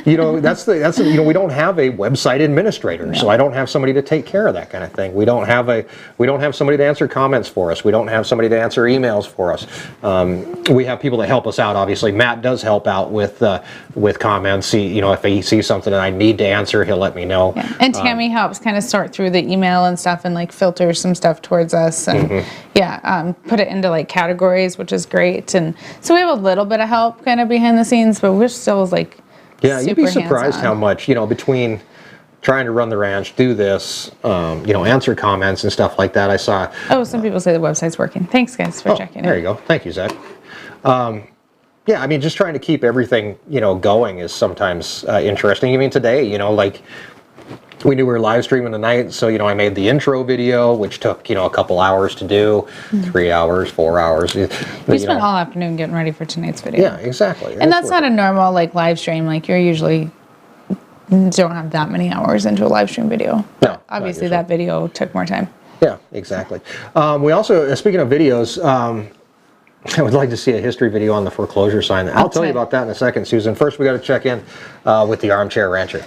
You know, that's you know, we don't have a website administrator, so I don't have somebody to take care of that kind of thing. We don't have somebody to answer comments for us. We don't have somebody to answer emails for us. We have people that help us out. Obviously, Matt does help out with comments. You know, if he sees something that I need to answer, he'll let me know. Yeah. And Tammy helps kind of sort through the email and stuff and like filter some stuff towards us and put it into like categories, which is great. And so we have a little bit of help kind of behind the scenes, but we're still like you'd be surprised how much, you know, between trying to run the ranch, do this, you know, answer comments and stuff like that. I saw. Oh, some people say the website's working. Thanks, guys, for checking. There you go. Thank you, Zach. Yeah, I mean, just trying to keep everything, you know, going is sometimes interesting. I mean, today, you know, like. We knew we were live streaming tonight, so, you know, I made the intro video, which took, you know, a couple hours to do, 3 hours, 4 hours. We spent all afternoon getting ready for tonight's video. Yeah, exactly. And that's not a normal, like, live stream. Like, you're usually don't have that many hours into a live stream video. No. Obviously, that video took more time. Yeah, exactly. We also, speaking of videos, I would like to see a history video on the foreclosure sign. I'll tell you about that in a second, Susan. First, we got to check in with the armchair rancher.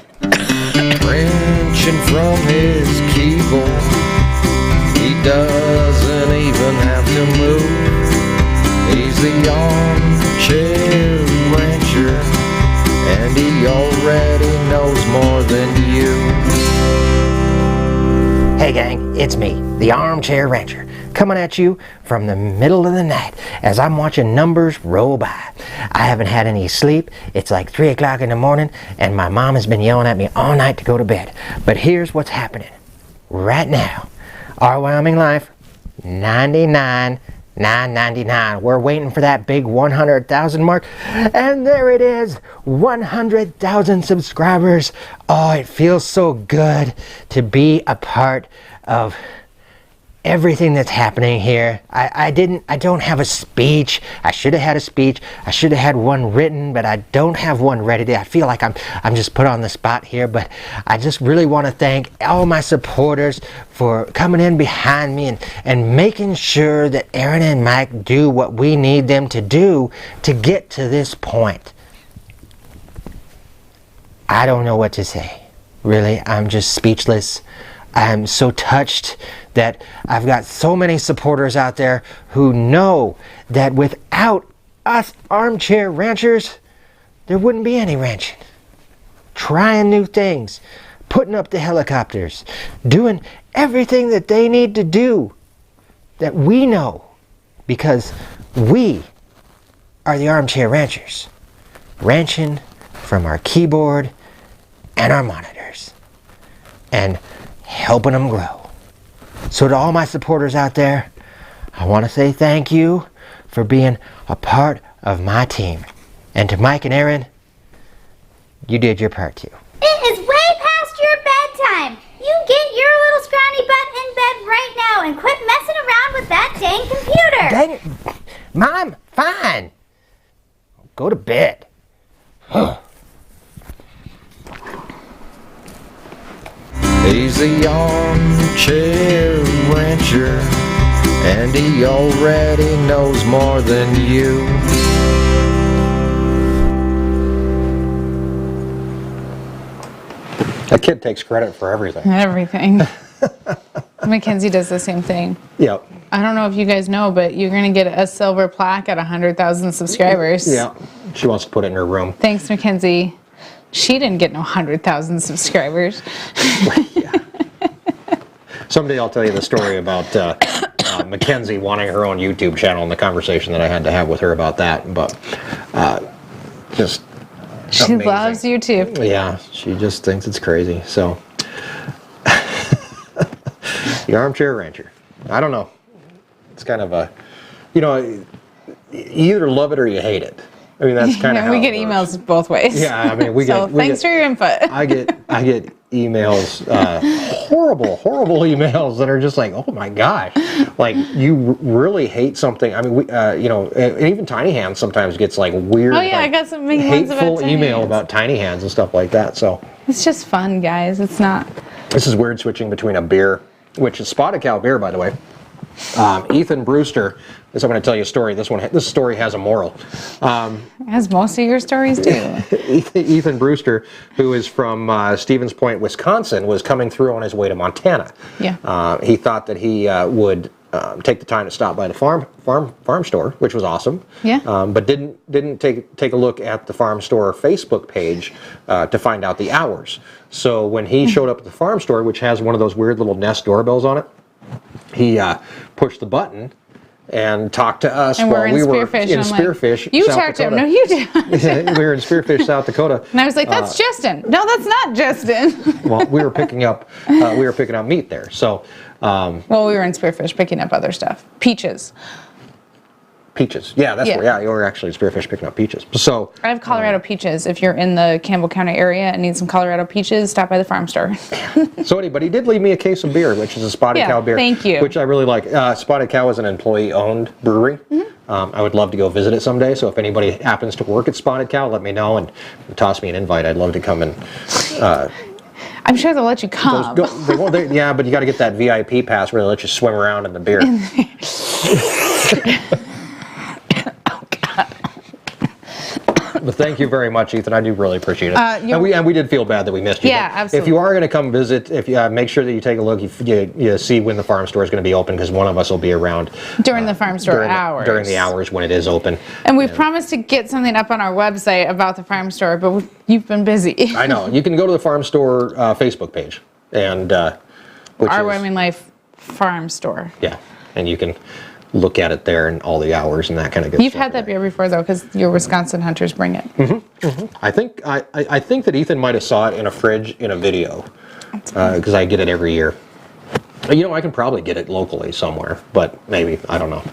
Wrenching from his keyboard, he doesn't even have to move. He's the armchair rancher, and he already knows more than you. Hey gang, it's me, the armchair rancher, coming at you from the middle of the night as I'm watching numbers roll by. I haven't had any sleep. It's like 3 o'clock in the morning and my mom has been yelling at me all night to go to bed. But here's what's happening right now. Our Wyoming Life, 99,999. We're waiting for that big 100,000 mark, and there it is, 100,000 subscribers. Oh, it feels so good to be a part of everything that's happening here. I don't have a speech. I should have had a speech. I should have had one written, but I don't have one ready. I feel like I'm just put on the spot here, but I just really want to thank all my supporters for coming in behind me and making sure that Erin and Mike do what we need them to do to get to this point. I don't know what to say. Really, I'm just speechless. I'm so touched that I've got so many supporters out there who know that without us armchair ranchers, there wouldn't be any ranching. Trying new things, putting up the helicopters, doing everything that they need to do that we know, because we are the armchair ranchers, ranching from our keyboard and our monitors and helping them grow. So to all my supporters out there, I want to say thank you for being a part of my team. And to Mike and Erin, you did your part too. It is way past your bedtime. You get your little scrawny butt in bed right now and quit messing around with that dang computer. Dang it. Mom, fine. Go to bed. He's the armchair rancher, and he already knows more than you. That kid takes credit for everything. Everything. Mackenzie does the same thing. Yep. I don't know if you guys know, but you're going to get a silver plaque at 100,000 subscribers. Yeah. She wants to put it in her room. Thanks, Mackenzie. She didn't get no 100,000 subscribers. Someday I'll tell you the story about Mackenzie wanting her own YouTube channel and the conversation that I had to have with her about that. But just she amazing. loves YouTube. Yeah, she just thinks it's crazy. So the armchair rancher. I don't know. It's kind of a you know, you either love it or you hate it. I mean, that's kind of how we it get works. emails both ways. Yeah, I mean, we so get. thanks for your input. I get emails, horrible emails that are just like, oh my gosh, like you really hate something. I mean, we, you know, and even Tiny Hands sometimes gets like weird. Oh yeah, like, I got some mean ones about hateful Tiny email Hands. about Tiny Hands and stuff like that. So It's just fun, guys. It's not. this is weird switching between a beer, which is Spotted Cow beer, by the way. Ethan Brewster. I'm going to tell you a story. This story has a moral. As most of your stories do. Ethan Brewster, who is from Stevens Point, Wisconsin, was coming through on his way to Montana. Yeah. He thought that he would take the time to stop by the farm store, which was awesome. Yeah. But didn't take a look at the farm store Facebook page to find out the hours. So when he showed up at the farm store, which has one of those weird little Nest doorbells on it, he pushed the button and talked to us And while we were Spearfish, in and I'm like, Spearfish, you South talked to him. Dakota. No, you did. We were in Spearfish, South Dakota. And I was like, that's Justin. No, that's not Justin. Well, we were picking up meat there. So, well, we were in Spearfish picking up other stuff. Peaches. peaches. Yeah, that's where. Yeah, you were actually in Spearfish picking up peaches. So I have Colorado peaches. If you're in the Campbell County area and need some Colorado peaches, stop by the farm store. So anyway, but he did leave me a case of beer, which is a Spotted Cow beer. Thank you. Which I really like. Spotted Cow is an employee-owned brewery. I would love to go visit it someday. So if anybody happens to work at Spotted Cow, let me know and toss me an invite. I'd love to come and. I'm sure they'll let you come. Yeah, but you got to get that VIP pass where they let you swim around in the beer. But thank you very much, Ethan. I do really appreciate it. And we did feel bad that we missed you. Yeah, but absolutely. if you are going to come visit, if you make sure that you take a look, you see when the farm store is going to be open, because one of us will be around During the farm store hours. During the hours when it is open. And we promised to get something up on our website about the farm store, but you've been busy. I know. You can go to the farm store Facebook page, and Our Wyoming Life farm store. Yeah, and you can look at it there and all the hours and that kind of good You've stuff. had that beer before, though, because your Wisconsin hunters bring it. I think that Ethan might have saw it in a fridge in a video, because I get it every year. You know, I can probably get it locally somewhere, but maybe, I don't know.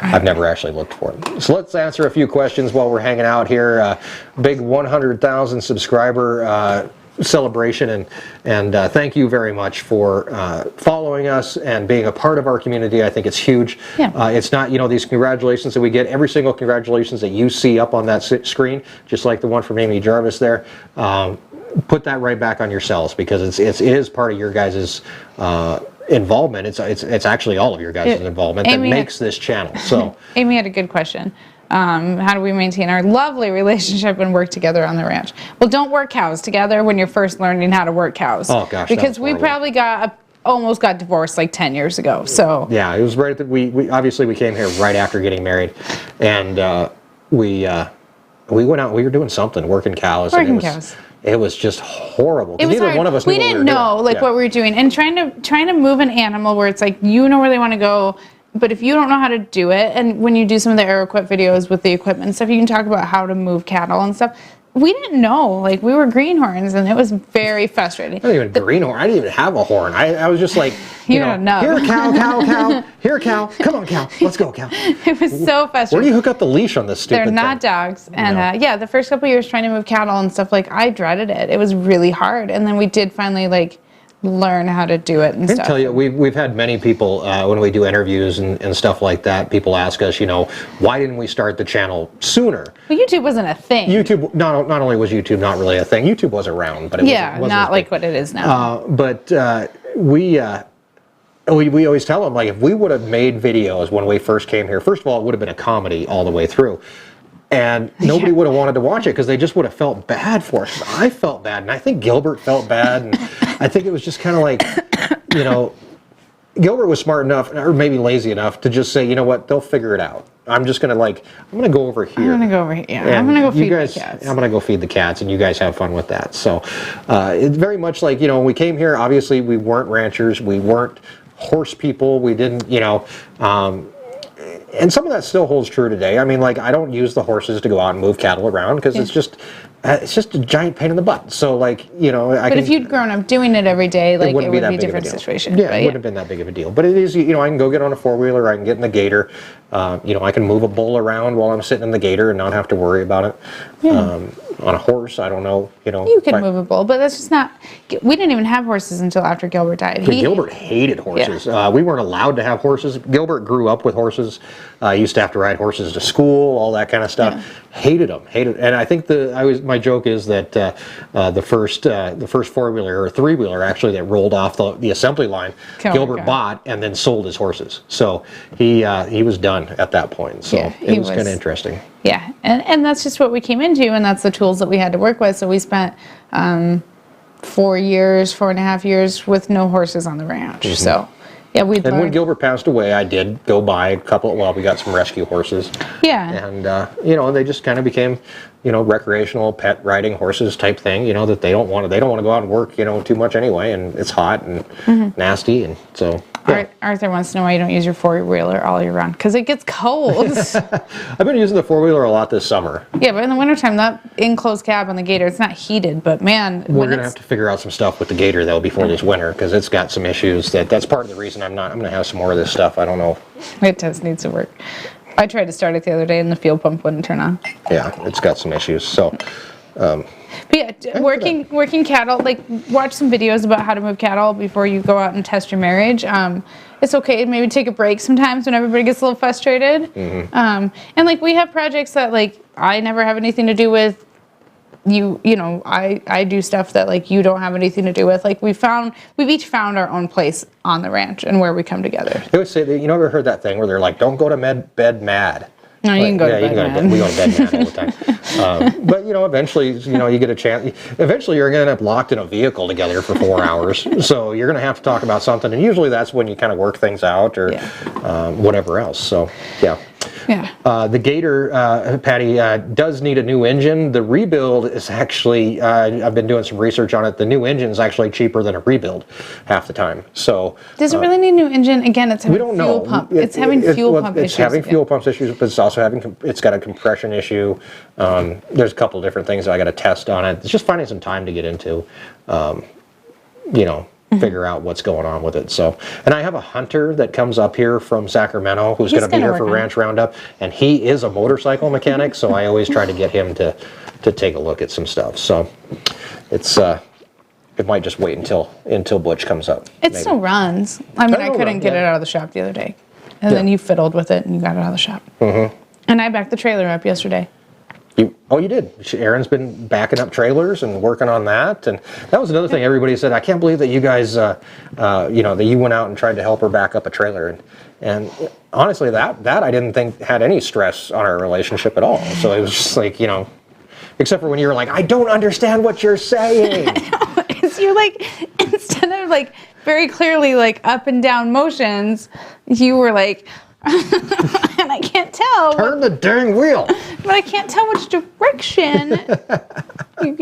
I've never actually looked for it. So let's answer a few questions while we're hanging out here. Big 100,000 subscriber celebration, and thank you very much for following us and being a part of our community. I think it's huge. Yeah. It's not, these congratulations that we get, every single congratulations that you see up on that screen, just like the one from Amy Jarvis there, put that right back on yourselves, because it is part of your guys' involvement. It's actually all of your guys' involvement that makes this channel. So Amy had a good question. How do we maintain our lovely relationship and work together on the ranch? Well, don't work cows together when you're first learning how to work cows. Oh gosh, because we probably almost got divorced like 10 years ago. So yeah, it was right at the, we obviously we came here right after getting married, and we went out. We were doing something, working cows. Cows. It was just horrible. It was neither hard. one of us knew we what didn't were know doing. what we were doing, and trying to move an animal where it's like where they want to go. But if you don't know how to do it, and when you do some of the AeroQuip videos with the equipment and stuff, you can talk about how to move cattle and stuff. We didn't know. We were greenhorns, and it was very frustrating. I didn't even greenhorn. I didn't even have a horn. I was just like, you don't know. Here, cow. Here, cow. Come on, cow. Let's go, cow. It was so frustrating. Where do you hook up the leash on this stupid They're not thing? dogs. And the first couple of years trying to move cattle and stuff, I dreaded it. It was really hard. And then we did finally, learn how to do it and stuff. I can tell you, we've had many people, when we do interviews and stuff like that, people ask us, why didn't we start the channel sooner? Well, YouTube wasn't a thing. YouTube, not only was YouTube not really a thing, YouTube was around, but it wasn't not like what it is now. But we always tell them, if we would have made videos when we first came here, first of all, it would have been a comedy all the way through. And nobody would have wanted to watch it, because they just would have felt bad for us. I felt bad, and I think Gilbert felt bad, and I think it was just kind of Gilbert was smart enough, or maybe lazy enough, to just say, you know what, they'll figure it out. I'm just going to I'm going to go over here. I'm going to go over here. Yeah, I'm going to go feed the cats. I'm going to go feed the cats, and you guys have fun with that. So it's very much like, when we came here, obviously we weren't ranchers, we weren't horse people, we didn't, and some of that still holds true today. I mean, like, I don't use the horses to go out and move cattle around because it's just a giant pain in the butt. So, like, you know, but if you'd grown up doing it every day, like, it would be a different situation. Yeah, it wouldn't have been that big of a deal. But it is, you know, I can go get on a four-wheeler, I can get in the gator. You know, I can move a bull around while I'm sitting in the gator and not have to worry about it. Yeah. On a horse, I don't know, you know. You can move a bull, but that's just not. We didn't even have horses until after Gilbert died. Gilbert hated horses. Yeah. We weren't allowed to have horses. Gilbert grew up with horses. Used to have to ride horses to school, all that kind of stuff. Yeah. Hated them. And I think my joke is that the first four-wheeler or three-wheeler actually that rolled off the assembly line, Gilbert bought and then sold his horses. So he was done at that point. So yeah, it was kind of interesting. Yeah, and that's just what we came into, and that's the tools that we had to work with. So we spent 4.5 years with no horses on the ranch. Mm-hmm. So yeah, we. And when Gilbert passed away, I did go buy a couple. Well, we got some rescue horses. Yeah. And you know, they just kind of became, you know, recreational pet riding horses type thing. You know, that they don't want to go out and work, you know, too much anyway, and it's hot and nasty, and so. Yeah. Arthur wants to know why you don't use your four-wheeler all year round, because it gets cold. I've been using the four-wheeler a lot this summer. Yeah, but in the wintertime, that enclosed cab on the Gator, it's not heated, but man. We're going to have to figure out some stuff with the Gator, though, before this winter, because it's got some issues. That's part of the reason I'm going to have some more of this stuff. I don't know. It does need some work. I tried to start it the other day, and the fuel pump wouldn't turn on. Yeah, it's got some issues, so. But yeah, working cattle, like, watch some videos about how to move cattle before you go out and test your marriage. It's okay to maybe take a break sometimes when everybody gets a little frustrated. Mm-hmm. And like, we have projects that, like, I never have anything to do with. You know, I do stuff that, like, you don't have anything to do with. Like, we've each found our own place on the ranch and where we come together. They would say, you know, ever heard that thing where they're like, don't go to bed mad. No, you can go to bed mad. We go to bed mad all the time. But, you know, eventually, you know, you get a chance. Eventually, you're going to end up locked in a vehicle together for 4 hours. So you're going to have to talk about something. And usually that's when you kind of work things out or whatever else. So, yeah. Yeah. The Gator, Patty, does need a new engine. The rebuild is actually, I've been doing some research on it. The new engine is actually cheaper than a rebuild half the time. So does it really need a new engine? Again, it's having fuel pump. It's having fuel pump issues. It's having fuel pumps issues, but it's also it's got a compression issue. There's a couple of different things that I got to test on it. It's just finding some time to get into, you know, figure out what's going on with it. So, and I have a hunter that comes up here from Sacramento who's going to be here for Ranch Roundup, and he is a motorcycle mechanic, so I always try to get him to take a look at some stuff. So it's it might just wait until Butch comes up. It still runs. I mean, I couldn't get it out of the shop the other day, and then you fiddled with it and you got it out of the shop. Mm-hmm. And I backed the trailer up yesterday. You did. Erin's been backing up trailers and working on that, and that was another thing everybody said. I can't believe that you guys, you know, that you went out and tried to help her back up a trailer, and honestly, that I didn't think had any stress on our relationship at all. So it was just like, you know, except for when you were like, I don't understand what you're saying. It's you, like, instead of like very clearly like up and down motions, you were like. And I can't tell. Turn the dang wheel. But I can't tell which direction. I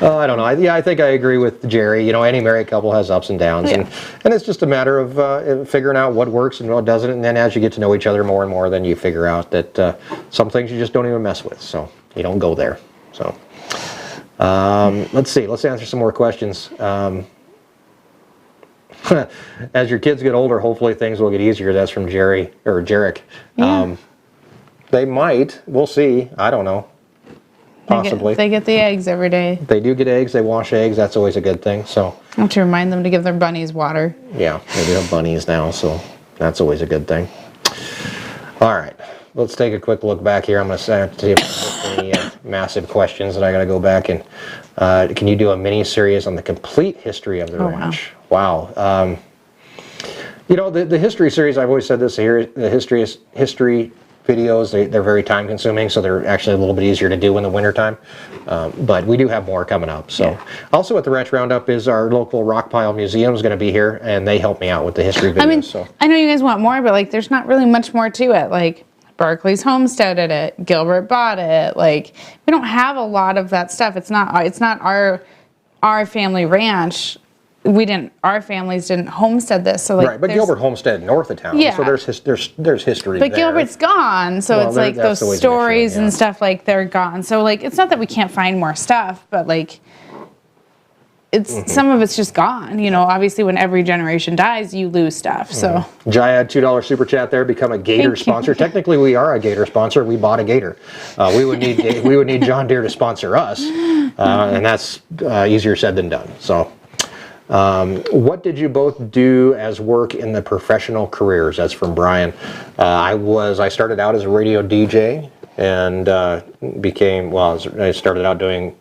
don't know. I think I agree with Jerry. You know, any married couple has ups and downs, and it's just a matter of figuring out what works and what doesn't. And then as you get to know each other more and more, then you figure out that some things you just don't even mess with. So you don't go there. So let's see. Let's answer some more questions. As your kids get older, hopefully things will get easier. That's from Jerry or Jarek. Yeah. They might. We'll see. I don't know. Possibly. They get the eggs every day. They do get eggs. They wash eggs. That's always a good thing. So I have to remind them to give their bunnies water. Yeah, they do have bunnies now, so that's always a good thing. All right. Let's take a quick look back here. I'm going to see if there's any massive questions that I got to go back and can you do a mini series on the complete history of the ranch? Wow. You know, the history series, I've always said this here, the history videos, they're very time consuming, so they're actually a little bit easier to do in the wintertime. But we do have more coming up. So also at the Ranch Roundup is our local Rockpile Museum is going to be here, and they help me out with the history videos. I mean, I know you guys want more, but like there's not really much more to it. Like Barclays homesteaded it, Gilbert bought it. Like we don't have a lot of that stuff. It's not our family ranch. our families didn't homestead this. So like, right, but Gilbert homestead north of town. Yeah. So there's history but there. Gilbert's gone, so Well, it's like that's those always an stories issue, yeah. and stuff, like they're gone. So like, it's not that we can't find more stuff, but like, it's some of it's just gone. You know, obviously when every generation dies, you lose stuff. So Jaya, $2 super chat there. Become a Gator sponsor. Technically, we are a Gator sponsor. We bought a Gator. We would need John Deere to sponsor us, and that's easier said than done. So. What did you both do as work in the professional careers? That's from Brian. I started out as a radio DJ and I started out doing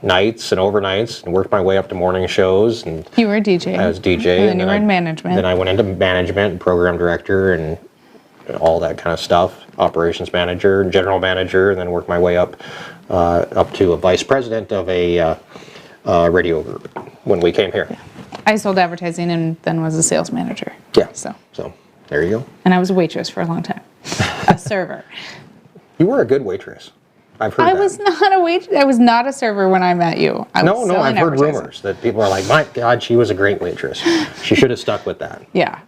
nights and overnights and worked my way up to morning shows. And you were a DJ. I was DJ. And then you were in management. Then I went into management and program director and all that kind of stuff. Operations manager and general manager, and then worked my way up to a vice president of a radio group when we came here. Yeah. I sold advertising and then was a sales manager. Yeah. So there you go. And I was a waitress for a long time. A server. You were a good waitress. I've heard I that. was not a waitress. I was not a server when I met you. No, I've heard rumors that people are like, my God, she was a great waitress. She should have stuck with that. Yeah.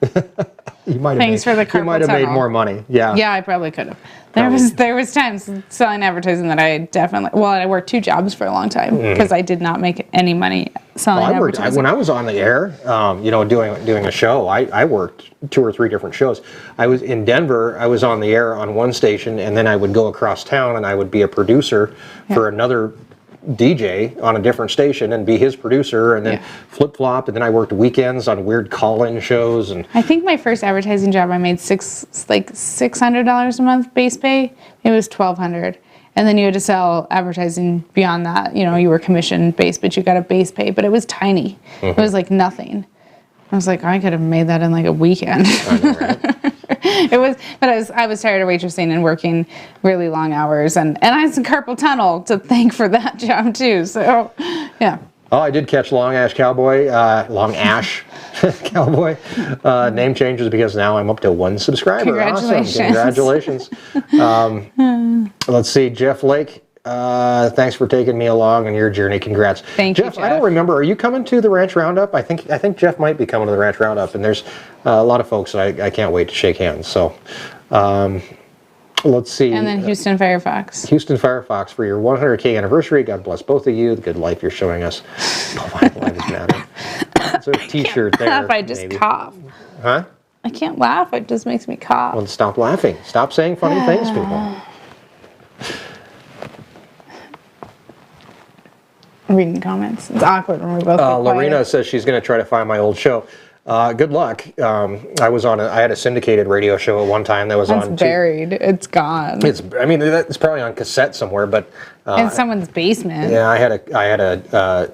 You might have Thanks for the carpal You might have made tunnel. more money. Yeah. Yeah, I probably could have. There was times selling advertising that I definitely, I worked 2 jobs for a long time because I did not make any money selling advertising. When I was on the air, doing a show, I worked 2 or 3 different shows. I was in Denver, I was on the air on one station, and then I would go across town and I would be a producer for another DJ on a different station and be his producer, and then flip-flop, and then I worked weekends on weird call-in shows. And I think my first advertising job I made $600 a month base pay. It was $1,200, and then you had to sell advertising beyond that. You know, you were commission based, but you got a base pay, but it was tiny. It was like nothing. I was like, I could have made that in like a weekend. I know, right? I was tired of waitressing and working really long hours, and I had some carpal tunnel to thank for that job too. So, yeah. Oh, I did catch Long Ash Cowboy. Name changes because now I'm up to 1 subscriber. Congratulations. Awesome. Congratulations. Let's see, Jeff Lake. Thanks for taking me along on your journey. Congrats. Thank you, Jeff. I don't remember. Are you coming to the Ranch Roundup? I think Jeff might be coming to the Ranch Roundup, and there's a lot of folks I can't wait to shake hands. So, let's see. And then Houston Firefox. Houston Firefox for your 100K anniversary. God bless both of you. The good life you're showing us. Life is matter. It's a T-shirt there. I just cough. Huh? I can't laugh. It just makes me cough. Well, stop laughing. Stop saying funny things, people. Reading comments. It's awkward when we both get Lorena quiet. says she's going to try to find my old show. Good luck. I had a syndicated radio show at one time that was That's on. buried. It's gone. It's probably on cassette somewhere, but in someone's basement. yeah, I had a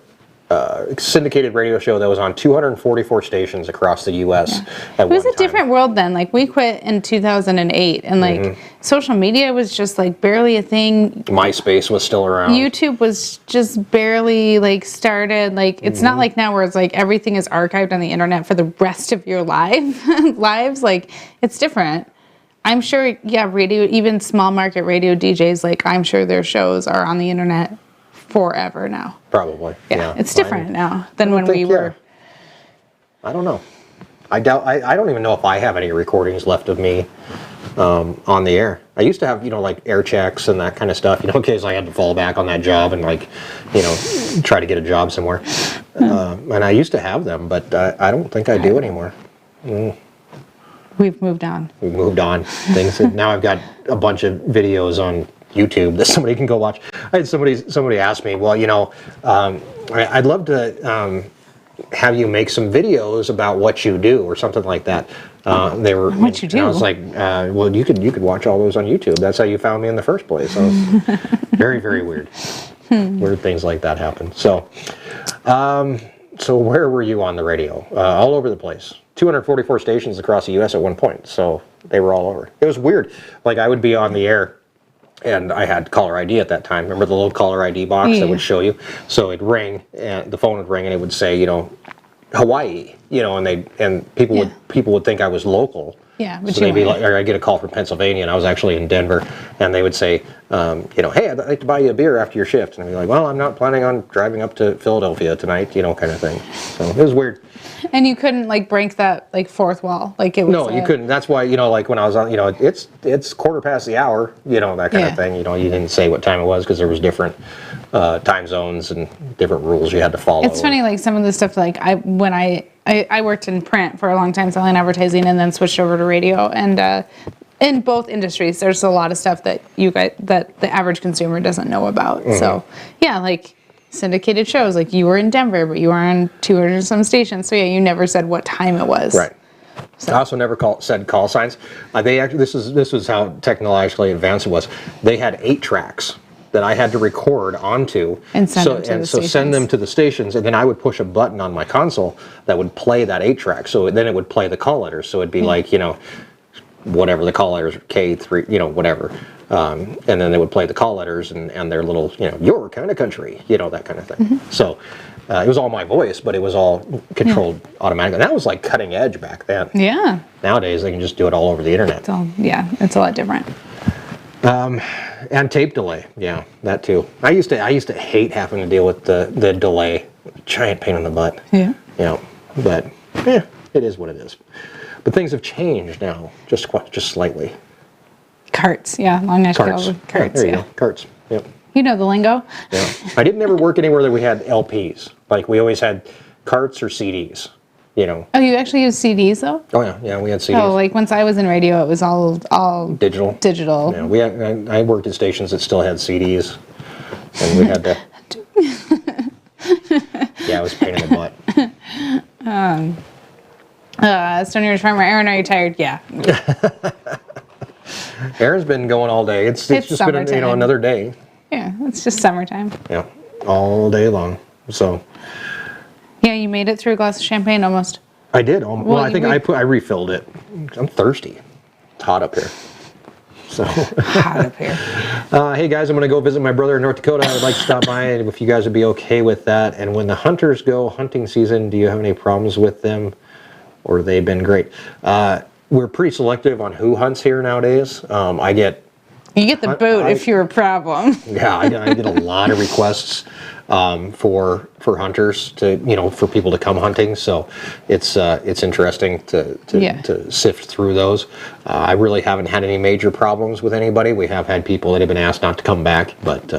syndicated radio show that was on 244 stations across the U.S. It was a different world then. Like, we quit in 2008, and like social media was just like barely a thing. MySpace was still around. YouTube was just barely like started. Like, it's not like now where it's like everything is archived on the internet for the rest of your lives. Like, it's different. I'm sure, radio, even small market radio DJs, like, I'm sure their shows are on the internet forever now. Probably. Yeah. It's different now than when we were. I don't know. I don't even know if I have any recordings left of me on the air. I used to have, like air checks and that kind of stuff, in case I had to fall back on that job and try to get a job somewhere. And I used to have them, but I don't think I do anymore. We've moved on. We've moved on. Now I've got a bunch of videos on YouTube that somebody can go watch. I had somebody ask me, well, I'd love to have you make some videos about what you do or something like that. What you do? I was like, well, you could watch all those on YouTube. That's how you found me in the first place. So very, very weird. Weird things like that happen. So, so where were you on the radio? All over the place. 244 stations across the U.S. at one point. So they were all over. It was weird. Like, I would be on the air. And I had caller ID at that time. Remember the little caller ID box that would show you? So it'd ring, and the phone would ring, and it would say, Hawaii, and people would think I was local. Yeah, but so they'd be like, or I'd get a call from Pennsylvania, and I was actually in Denver, and they would say, hey, I'd like to buy you a beer after your shift, and I'd be like, well, I'm not planning on driving up to Philadelphia tonight, kind of thing. So it was weird. And you couldn't break that fourth wall, it was. No, you couldn't. That's why when I was on, it's quarter past the hour, that kind of thing. You didn't say what time it was because there was different time zones and different rules you had to follow. It's funny, some of the stuff when I worked in print for a long time selling advertising and then switched over to radio, and in both industries there's a lot of stuff that that the average consumer doesn't know about. Mm-hmm. So yeah, syndicated shows, you were in Denver but you were on 200 some stations, so yeah, you never said what time it was. Right. So. I also never said call signs. This was how technologically advanced it was. They had 8 tracks that I had to record onto and send them to the stations. Send them to the stations, and then I would push a button on my console that would play that 8 track. So then it would play the call letters. So it'd be whatever the call letters, K3, whatever. And then they would play the call letters and their little, your kind of country, that kind of thing. Mm-hmm. So it was all my voice, but it was all controlled automatically. That was cutting edge back then. Yeah. Nowadays they can just do it all over the internet. It's a lot different. And tape delay, yeah, that too. I used to hate having to deal with the delay, giant pain in the butt. Yeah. But it is what it is. But things have changed now, just slightly. Carts, yeah, long night carts. Yeah, there you go, carts. Yep. You know the lingo. Yeah. I didn't ever work anywhere that we had LPs. We always had carts or CDs. Oh, you actually use CDs though? Oh yeah, we had CDs. Oh, once I was in radio, it was all digital. Digital. Yeah, I worked at stations that still had CDs, and we had to. Yeah, it was a pain in the butt. Stony Ridge Farmer, Erin, are you tired? Yeah. Erin's been going all day. It's just been another day. Yeah, it's just summertime. Yeah, all day long. So. Yeah, you made it through a glass of champagne almost. I did. Well, I think I refilled it. I'm thirsty. It's hot up here. So hot up here. Hey guys, I'm going to go visit my brother in North Dakota. I would like to stop by if you guys would be okay with that. And when the hunters go hunting season, do you have any problems with them, or they've been great? We're pretty selective on who hunts here nowadays. You get the boot if you're a problem. Yeah, I get a lot of requests for hunters for people to come hunting. So it's interesting to sift through those. I really haven't had any major problems with anybody. We have had people that have been asked not to come back, but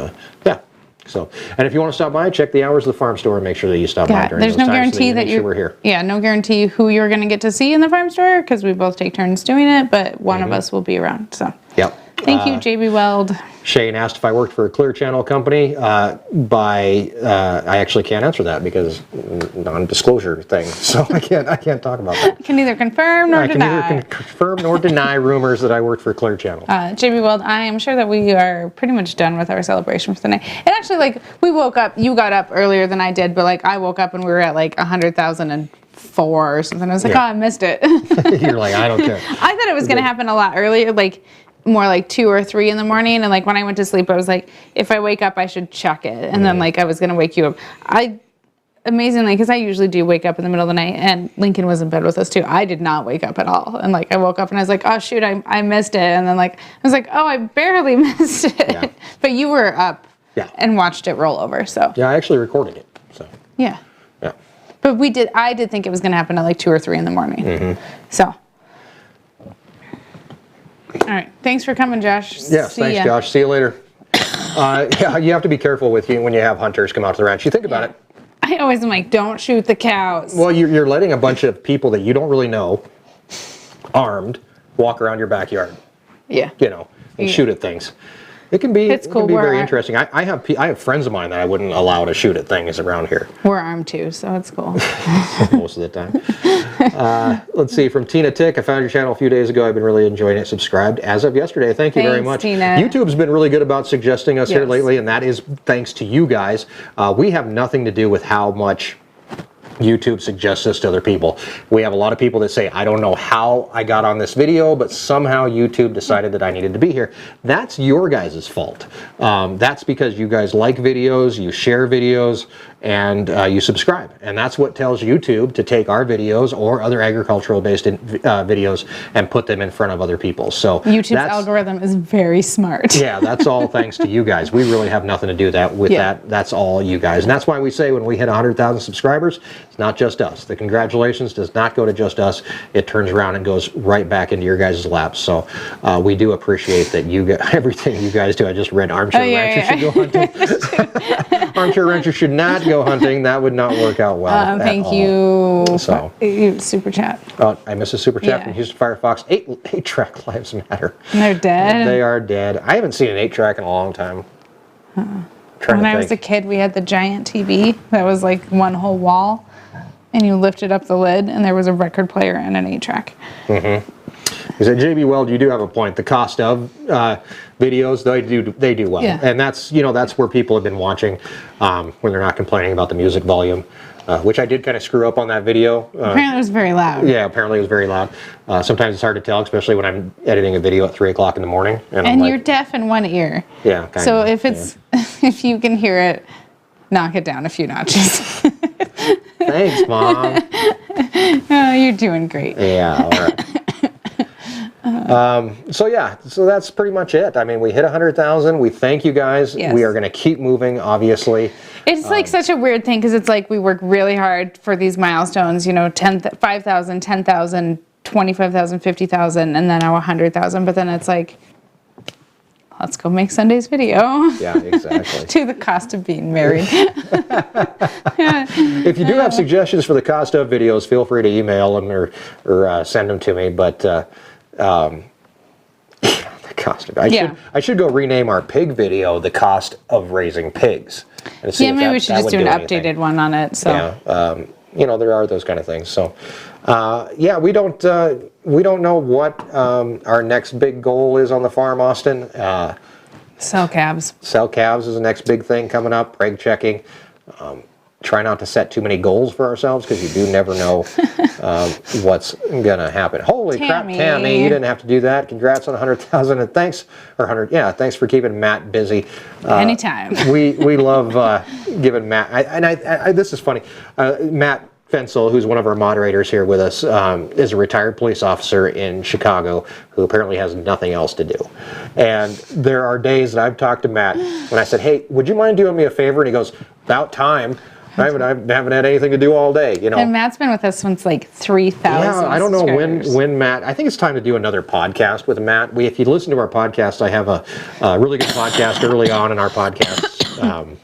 yeah. So, and if you want to stop by, check the hours of the farm store and make sure that you stop by during there's those no times guarantee so that you're we're here. Yeah, no guarantee who you're going to get to see in the farm store because we both take turns doing it, but one of us will be around. So. Yep. Thank you, JB Weld. Shane asked if I worked for a Clear Channel company. I actually can't answer that because non-disclosure thing. So I can't talk about that. I can neither confirm nor deny. I can neither confirm nor deny rumors that I worked for Clear Channel. JB Weld, I am sure that we are pretty much done with our celebration for the night. And actually, we woke up. You got up earlier than I did, but I woke up and we were at 100,004 or something. I was like, oh, I missed it. You're like, I don't care. I thought it was going to happen a lot earlier, more 2 or 3 in the morning, and when I went to sleep I was like, if I wake up I should check it, and then I was gonna wake you up. Amazingly, because I usually do wake up in the middle of the night, and Lincoln was in bed with us too, I did not wake up at all, and I woke up and I was like, oh shoot, I missed it, and then I was like, oh, I barely missed it. Yeah. But you were up and watched it roll over. So yeah, I actually recorded it. So yeah. But I did think it was gonna happen at 2 or 3 in the morning. Mm-hmm. So all right. Thanks for coming, Josh. Yes, thanks, Josh. See you later. Yeah, you have to be careful when you have hunters come out to the ranch. You think about it. I always am like, don't shoot the cows. Well, you're letting a bunch of people that you don't really know, armed, walk around your backyard. Yeah. And shoot at things. It can be very interesting. I have friends of mine that I wouldn't allow to shoot at things around here. We're armed too, so it's cool. Most of the time. Let's see, from Tina Tick, I found your channel a few days ago. I've been really enjoying it. Subscribed as of yesterday. Thanks very much. Tina. YouTube's been really good about suggesting us here lately, and that is thanks to you guys. We have nothing to do with how much YouTube suggests this to other people. We have a lot of people that say, I don't know how I got on this video, but somehow YouTube decided that I needed to be here. That's your guys' fault. That's because you guys like videos, you share videos, and you subscribe. And that's what tells YouTube to take our videos or other agricultural-based videos and put them in front of other people. So YouTube's algorithm is very smart. Yeah, that's all thanks to you guys. We really have nothing to do with that. That's all you guys. And that's why we say when we hit 100,000 subscribers, it's not just us. The congratulations does not go to just us. It turns around and goes right back into your guys' laps. So we do appreciate that everything you guys do. I just read Armchair Rancher should go hunting. Armchair Rancher should not go hunting. That would not work out well. Thank you. So super chat. I missed a super chat from Houston Firefox. 8-track lives matter. They're dead. They are dead. I haven't seen an 8-track in a long time. When I was a kid, we had the giant TV that was like one whole wall, and you lifted up the lid, and there was a record player and an 8-track. He said, JB Weld, you do have a point. The cost of videos, they do well, and that's where people have been watching when they're not complaining about the music volume. Which I did kind of screw up on that video. Apparently it was very loud. Yeah, apparently it was very loud. Sometimes it's hard to tell, especially when I'm editing a video at 3 o'clock in the morning. And you're deaf in one ear. Yeah, kind so of. So if you can hear it, knock it down a few notches. Thanks, Mom. You're doing great. Yeah, all right. So that's pretty much it. I mean, we hit 100,000. We thank you guys. Yes. We are going to keep moving, obviously. It's like such a weird thing because it's like we work really hard for these milestones, 5,000, 10,000, 25,000, 50,000, and then now 100,000. But then it's like, let's go make Sunday's video. Yeah, exactly. To the cost of being married. If you do have suggestions for the cost of videos, feel free to email them or send them to me. But the cost of I should go rename our pig video the cost of raising pigs. Maybe we should just do an updated one on it. So there are those kind of things. So we don't know what our next big goal is on the farm, Austin. Sell calves. Sell calves is the next big thing coming up. Preg checking. Try not to set too many goals for ourselves because you do never know what's gonna happen. Holy crap, Tammy, you didn't have to do that. Congrats on 100,000 and thanks for keeping Matt busy. Anytime. We love giving Matt. This is funny. Matt Fensel, who's one of our moderators here with us, is a retired police officer in Chicago who apparently has nothing else to do. And there are days that I've talked to Matt when I said, hey, would you mind doing me a favor? And he goes, about time. I haven't had anything to do all day, And Matt's been with us since like 3,000. Yeah, I don't know when Matt. I think it's time to do another podcast with Matt. If you listen to our podcast, I have a really good podcast early on in our podcasts.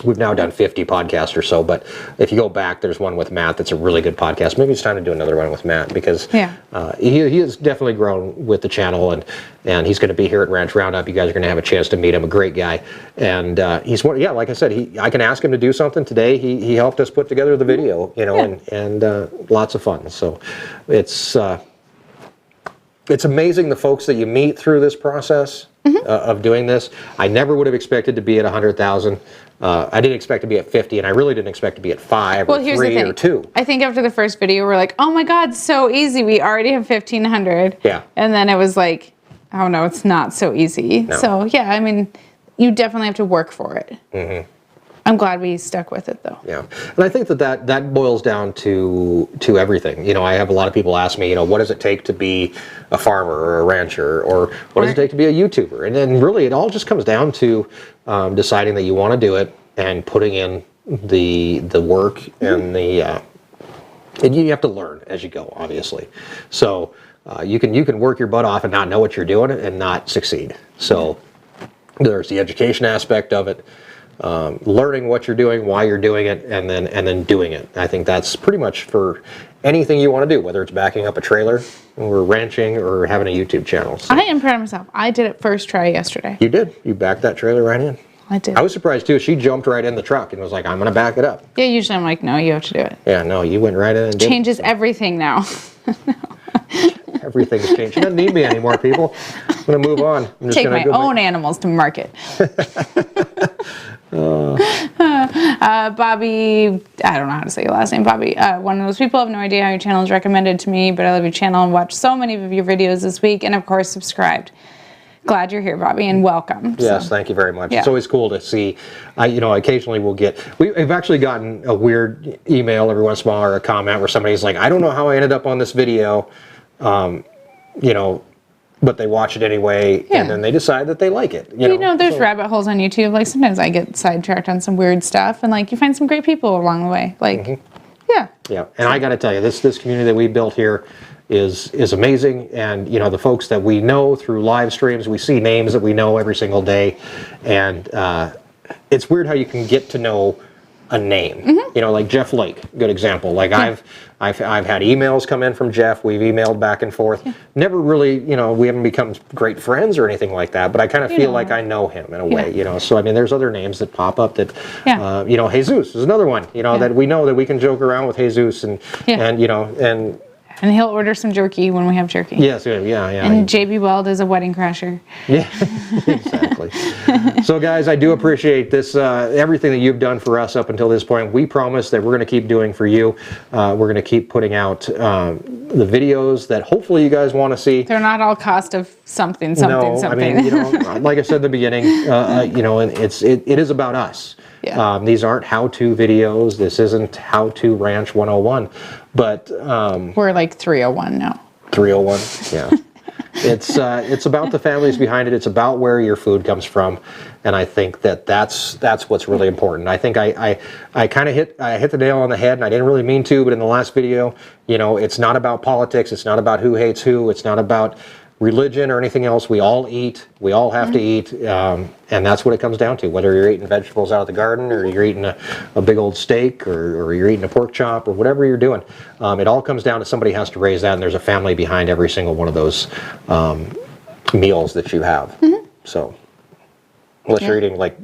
We've now done 50 podcasts or so, but if you go back, there's one with Matt that's a really good podcast. Maybe it's time to do another one with Matt because he has definitely grown with the channel, and he's going to be here at Ranch Roundup. You guys are going to have a chance to meet him. A great guy, and he's one. Yeah, like I said, I can ask him to do something today. He helped us put together the video, and lots of fun. So it's amazing the folks that you meet through this process of doing this. I never would have expected to be at 100,000. I didn't expect to be at 50, and I really didn't expect to be at 5 or 3 or 2. I think after the first video, we're like, oh my God, so easy. We already have 1,500. Yeah. And then it was like, oh no, it's not so easy. No. So yeah, I mean, you definitely have to work for it. Mm-hmm. I'm glad we stuck with it though. Yeah, and I think that boils down to everything. I have a lot of people ask me, what does it take to be a farmer or a rancher, or what does it take to be a YouTuber? And then really, it all just comes down to deciding that you want to do it and putting in the work and and you have to learn as you go, obviously. So you can work your butt off and not know what you're doing and not succeed. So there's the education aspect of it. Learning what you're doing, why you're doing it, and then doing it. I think that's pretty much for anything you want to do, whether it's backing up a trailer or ranching or having a YouTube channel. So. I am proud of myself. I did it first try yesterday. You did. You backed that trailer right in. I did. I was surprised too. She jumped right in the truck and was like, I'm going to back it up. Yeah, usually I'm like, no, you have to do it. Yeah, no, you went right in and did it. Changes everything now. Everything's changed. She doesn't need me anymore, people. I'm going to move on. I'm just take my own animals to market. Bobby, I don't know how to say your last name, Bobby. One of those people, I have no idea how your channel is recommended to me, but I love your channel and watched so many of your videos this week, and of course subscribed. Glad you're here, Bobby, and welcome. Yes, thank you very much. Yeah. It's always cool to see. Occasionally we've actually gotten a weird email every once in a while or a comment where somebody's like, I don't know how I ended up on this video, but they watch it anyway, and then they decide that they like it. There's rabbit holes on YouTube. Like sometimes I get sidetracked on some weird stuff, and like you find some great people along the way. Like, yeah. And I got to tell you, this community that we built here is amazing, and the folks that we know through live streams, we see names that we know every single day, and it's weird how you can get to know a name. Like Jeff Lake, good example. Like I've had emails come in from Jeff. We've emailed back and forth. Never really, we haven't become great friends or anything like that. But I kind of feel like I know him in a way. So I mean, there's other names that pop up that, Jesus is another one. That we know that we can joke around with Jesus and And he'll order some jerky when we have jerky. Yes, yeah. And JB Weld is a wedding crasher. Yeah, exactly. So guys, I do appreciate this, everything that you've done for us up until this point. We promise that we're going to keep doing for you. We're going to keep putting out the videos that hopefully you guys want to see. They're not all cost of something. I mean, like I said in the beginning, it is about us. Yeah. These aren't how-to videos. This isn't how-to ranch 101, but we're like 301 now. 301, yeah. It's about the families behind it. It's about where your food comes from, and I think that's what's really important. I think I kind of hit the nail on the head, and I didn't really mean to, but in the last video, it's not about politics. It's not about who hates who. It's not about religion or anything else. We all eat. We all have to eat, and that's what it comes down to. Whether you're eating vegetables out of the garden, or you're eating a big old steak, or you're eating a pork chop, or whatever you're doing, it all comes down to somebody has to raise that, and there's a family behind every single one of those meals that you have. So, unless you're eating like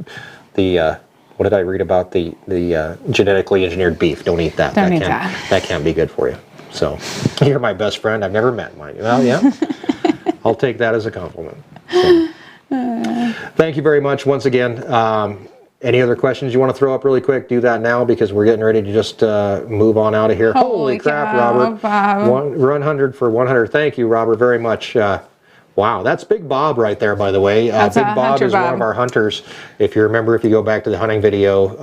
the what did I read about the genetically engineered beef? Don't eat that. Don't eat that. That can't be good for you. So, you're my best friend. I've never met mine. Well, yeah. I'll take that as a compliment. So, thank you very much once again. Any other questions you want to throw up really quick? Do that now, because we're getting ready to just move on out of here. Holy crap, Robert. Bob. 100 for 100. Thank you, Robert, very much. Wow, that's Big Bob right there, by the way. Big Bob is one of our hunters. If you remember, if you go back to the hunting video,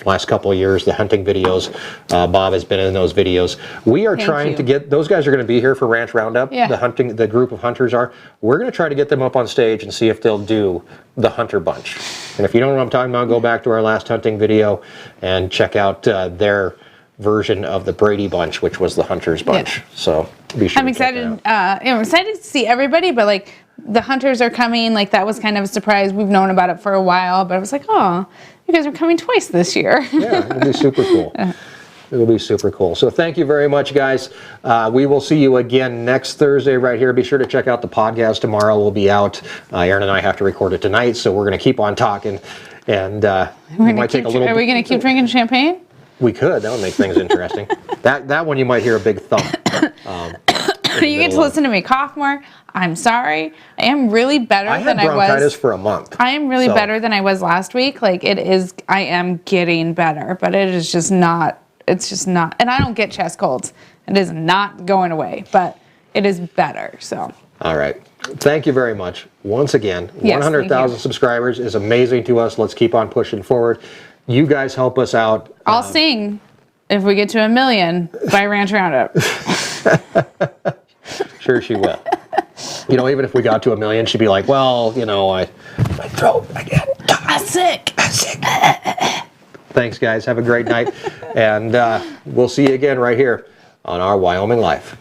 last couple of years, the hunting videos, Bob has been in those videos. We are trying to get, those guys are going to be here for Ranch Roundup. Yeah. The group of hunters are. We're going to try to get them up on stage and see if they'll do the Hunter Bunch. And if you don't know what I'm talking about, go back to our last hunting video and check out their version of the Brady Bunch, which was the Hunter's Bunch. Yeah. So be sure. I'm excited. I'm excited to see everybody, but like the hunters are coming. Like that was kind of a surprise. We've known about it for a while, but I was like, oh, you guys are coming twice this year. Yeah, it'll be super cool. It'll be super cool. So thank you very much, guys. We will see you again next Thursday right here. Be sure to check out the podcast tomorrow. We'll be out. Erin and I have to record it tonight, so we're going to keep on talking. And we might take a little. Are we going to keep drinking champagne? We could. That would make things interesting. that one you might hear a big thump. You get to listen to me cough more. I'm sorry. I am really better than I was. I had bronchitis for a month. I am really better than I was last week. Like it is. I am getting better, but it is just not. It's just not. And I don't get chest colds. It is not going away, but it is better. So. All right. Thank you very much. Once again, 100,000 subscribers is amazing to us. Let's keep on pushing forward. You guys help us out. I'll sing if we get to 1 million by Ranch Roundup. Sure she will. Even if we got to 1 million, she'd be like, well, my throat, I'm sick. Thanks, guys. Have a great night. And we'll see you again right here on our Wyoming Life.